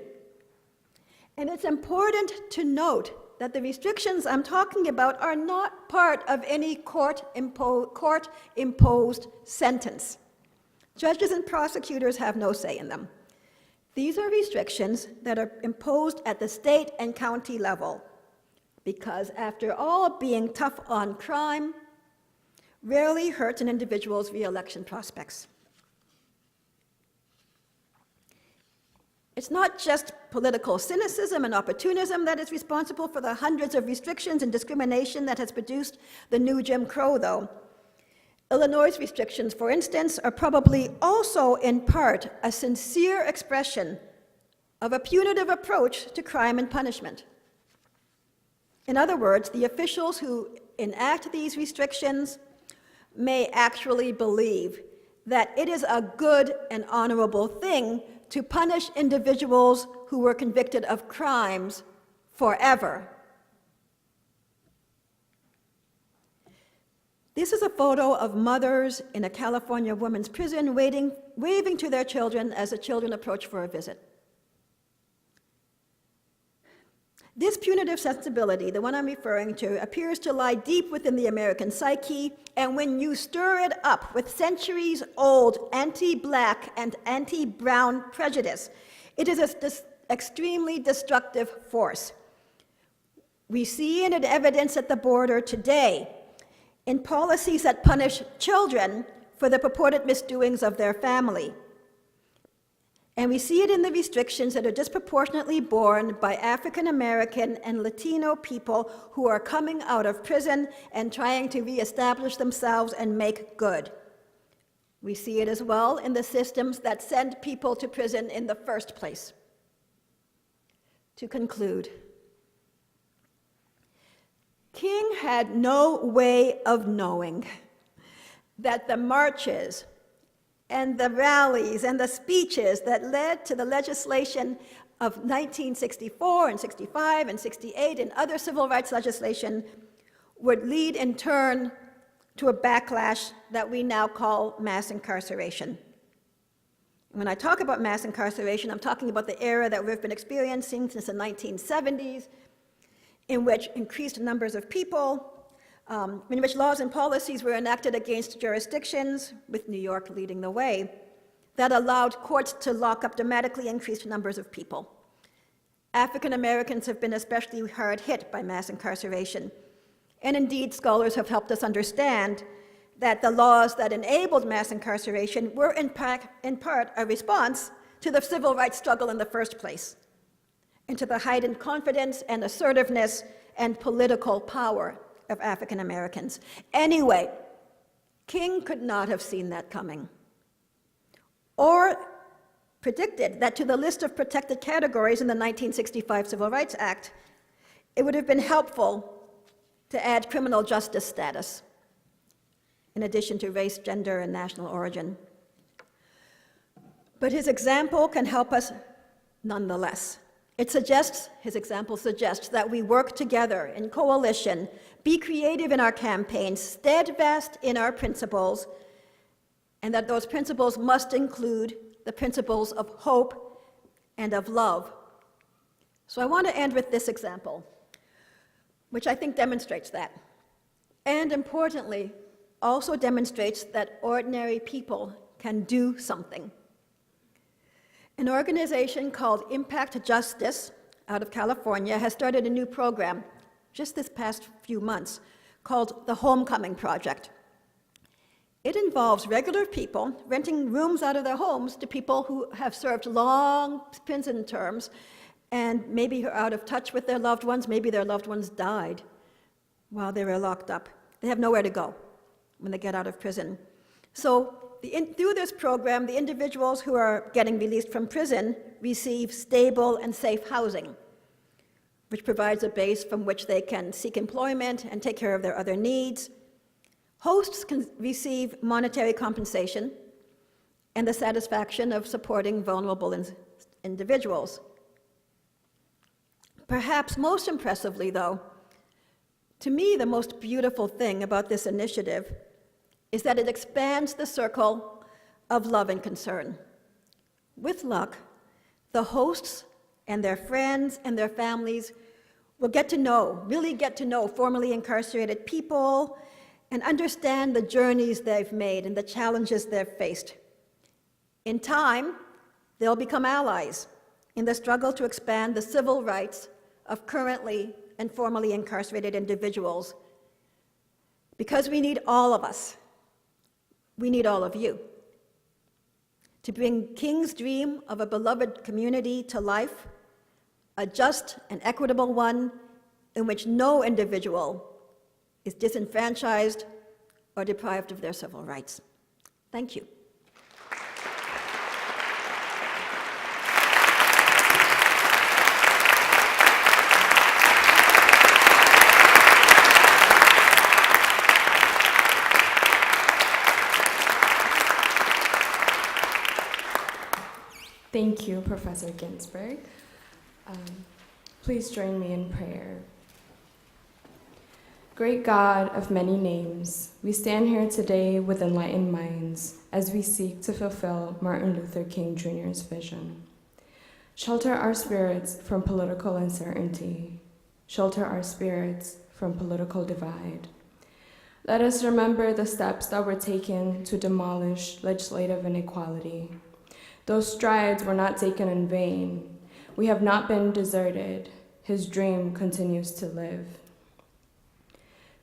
And it's important to note that the restrictions I'm talking about are not part of any court-imposed sentence. Judges and prosecutors have no say in them. These are restrictions that are imposed at the state and county level, because after all, being tough on crime rarely hurts an individual's re-election prospects. It's not just political cynicism and opportunism that is responsible for the hundreds of restrictions and discrimination that has produced the new Jim Crow, though. Illinois' restrictions, for instance, are probably also in part a sincere expression of a punitive approach to crime and punishment. In other words, the officials who enact these restrictions may actually believe that it is a good and honorable thing to punish individuals who were convicted of crimes forever. This is a photo of mothers in a California women's prison waving to their children as the children approach for a visit. This punitive sensibility, the one I'm referring to, appears to lie deep within the American psyche, and when you stir it up with centuries-old anti-black and anti-brown prejudice, it is an extremely destructive force. We see it in evidence at the border today, in policies that punish children for the purported misdoings of their family. And we see it in the restrictions that are disproportionately borne by African American and Latino people who are coming out of prison and trying to reestablish themselves and make good. We see it as well in the systems that send people to prison in the first place. To conclude, King had no way of knowing that the marches and the rallies and the speeches that led to the legislation of 1964 and 65 and 68 and other civil rights legislation would lead in turn to a backlash that we now call mass incarceration. When I talk about mass incarceration, I'm talking about the era that we've been experiencing since the 1970s, in which increased numbers of people, in which laws and policies were enacted against jurisdictions, with New York leading the way, that allowed courts to lock up dramatically increased numbers of people. African Americans have been especially hard hit by mass incarceration. And indeed, scholars have helped us understand that the laws that enabled mass incarceration were in part a response to the civil rights struggle in the first place, and to the heightened confidence and assertiveness and political power of African Americans. Anyway, King could not have seen that coming, or predicted that to the list of protected categories in the 1965 Civil Rights Act, it would have been helpful to add criminal justice status, in addition to race, gender, and national origin. But his example can help us nonetheless. His example suggests that we work together in coalition, be creative in our campaigns, steadfast in our principles, and that those principles must include the principles of hope and of love. So I want to end with this example, which I think demonstrates that, and importantly, also demonstrates that ordinary people can do something. An organization called Impact Justice out of California has started a new program just this past few months called the Homecoming Project. It involves regular people renting rooms out of their homes to people who have served long prison terms and maybe are out of touch with their loved ones. Maybe their loved ones died while they were locked up. They have nowhere to go when they get out of prison. So through this program, the individuals who are getting released from prison receive stable and safe housing, which provides a base from which they can seek employment and take care of their other needs. Hosts can receive monetary compensation and the satisfaction of supporting vulnerable individuals. Perhaps most impressively, though, to me, the most beautiful thing about this initiative is that it expands the circle of love and concern. With luck, the hosts and their friends and their families will really get to know formerly incarcerated people and understand the journeys they've made and the challenges they've faced. In time, they'll become allies in the struggle to expand the civil rights of currently and formerly incarcerated individuals. Because we need all of us. We need all of you to bring King's dream of a beloved community to life, a just and equitable one in which no individual is disenfranchised or deprived of their civil rights. Thank you. Thank you, Professor Ginsburg. Please join me in prayer. Great God of many names, we stand here today with enlightened minds as we seek to fulfill Martin Luther King Jr.'s vision. Shelter our spirits from political uncertainty. Shelter our spirits from political divide. Let us remember the steps that were taken to demolish legislative inequality. Those strides were not taken in vain. We have not been deserted. His dream continues to live.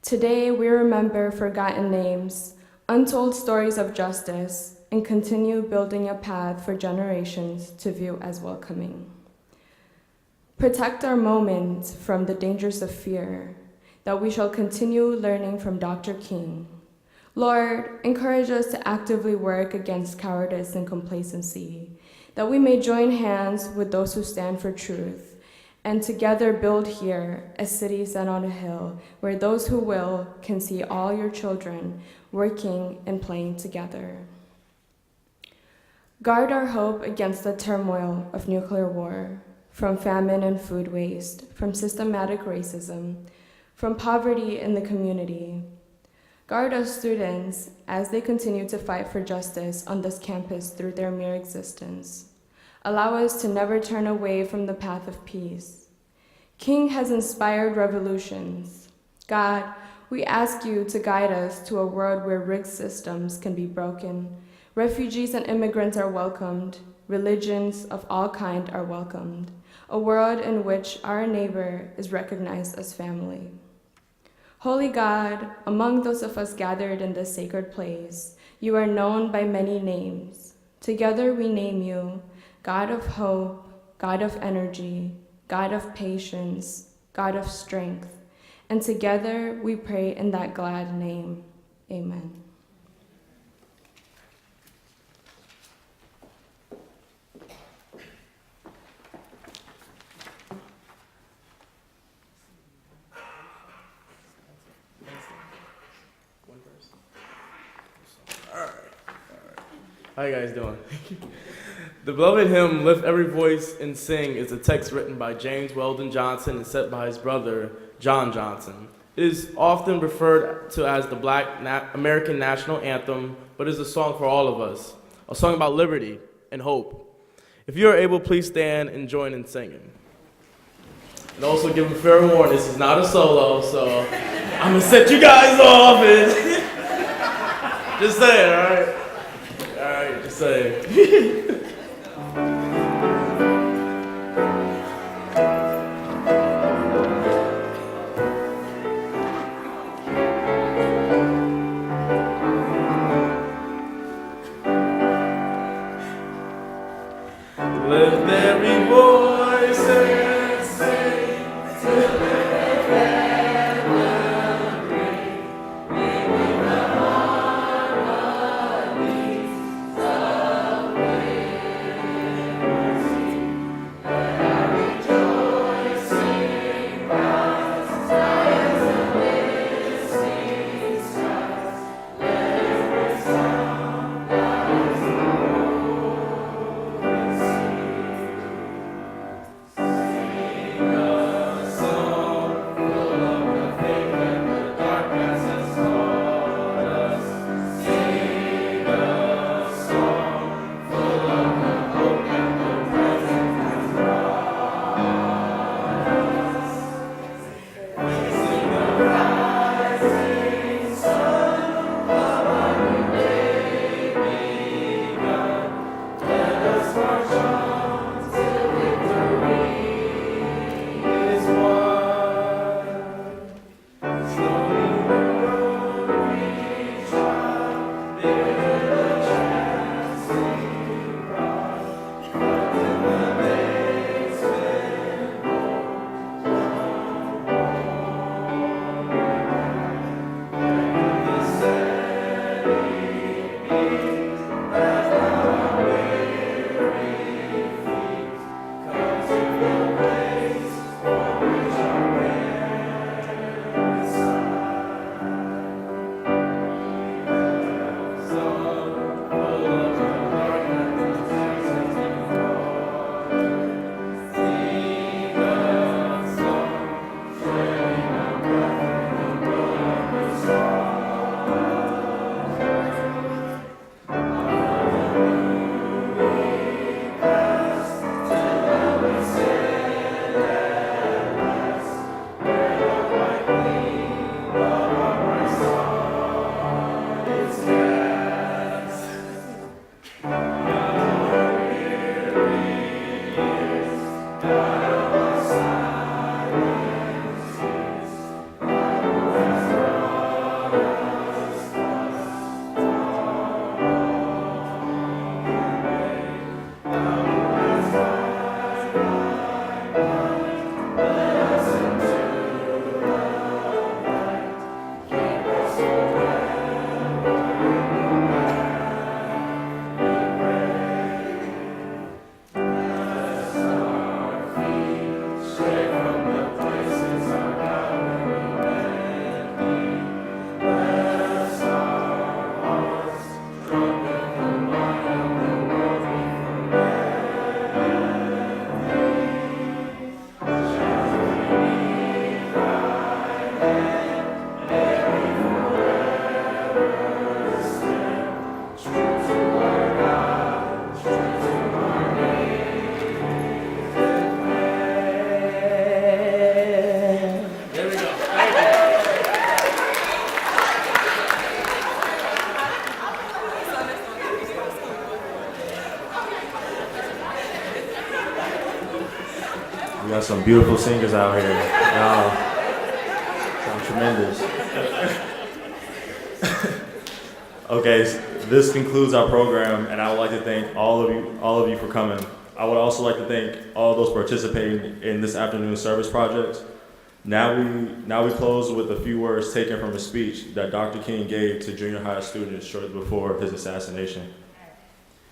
Today, we remember forgotten names, untold stories of justice, and continue building a path for generations to view as welcoming. Protect our moment from the dangers of fear, that we shall continue learning from Dr. King. Lord, encourage us to actively work against cowardice and complacency, that we may join hands with those who stand for truth, and together build here a city set on a hill where those who will can see all your children working and playing together. Guard our hope against the turmoil of nuclear war, from famine and food waste, from systematic racism, from poverty in the community. Guard our students as they continue to fight for justice on this campus through their mere existence. Allow us to never turn away from the path of peace. King has inspired revolutions. God, we ask you to guide us to a world where rigged systems can be broken. Refugees and immigrants are welcomed. Religions of all kinds are welcomed. A world in which our neighbor is recognized as family. Holy God, among those of us gathered in this sacred place, you are known by many names. Together we name you God of hope, God of energy, God of patience, God of strength. And together we pray in that glad name. Amen. How you guys doing? The beloved hymn, Lift Every Voice and Sing, is a text written by James Weldon Johnson and set by his brother, John Johnson. It is often referred to as the Black American National Anthem, but is a song for all of us, a song about liberty and hope. If you are able, please stand and join in singing. And also give a fair warning, this is not a solo, so I'm gonna set you guys off and just saying, all right? All right, just saying. Lift every voice and sing till heaven ring. We will the harmonies of praise. got some beautiful singers out here. Y'all sound tremendous. Okay, so this concludes our program, and I would like to thank all of you for coming. I would also like to thank all those participating in this afternoon's service projects. Now we close with a few words taken from a speech that Dr. King gave to junior high students shortly before his assassination.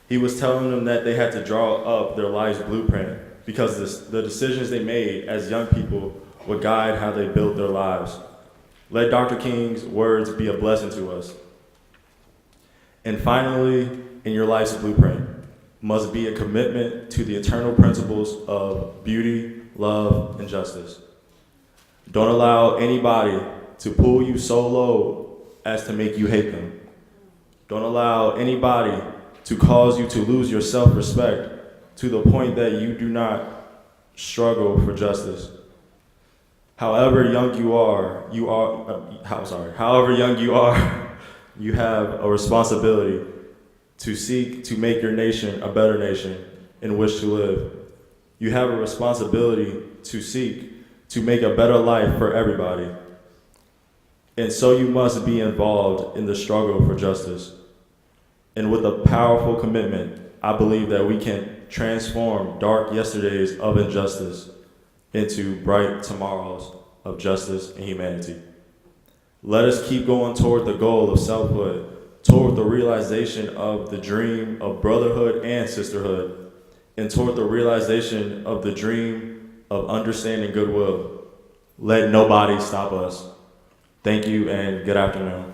He was telling them that they had to draw up their life's blueprint because the decisions they made as young people would guide how they built their lives. Let Dr. King's words be a blessing to us. And finally, in your life's blueprint must be a commitment to the eternal principles of beauty, love, and justice. Don't allow anybody to pull you so low as to make you hate them. Don't allow anybody to cause you to lose your self-respect to the point that you do not struggle for justice. However young you are, you have a responsibility to seek to make your nation a better nation in which to live. You have a responsibility to seek to make a better life for everybody. And so you must be involved in the struggle for justice. And with a powerful commitment, I believe that we can transform dark yesterdays of injustice into bright tomorrows of justice and humanity. Let us keep going toward the goal of selfhood, toward the realization of the dream of brotherhood and sisterhood, and toward the realization of the dream of understanding goodwill. Let nobody stop us. Thank you and good afternoon.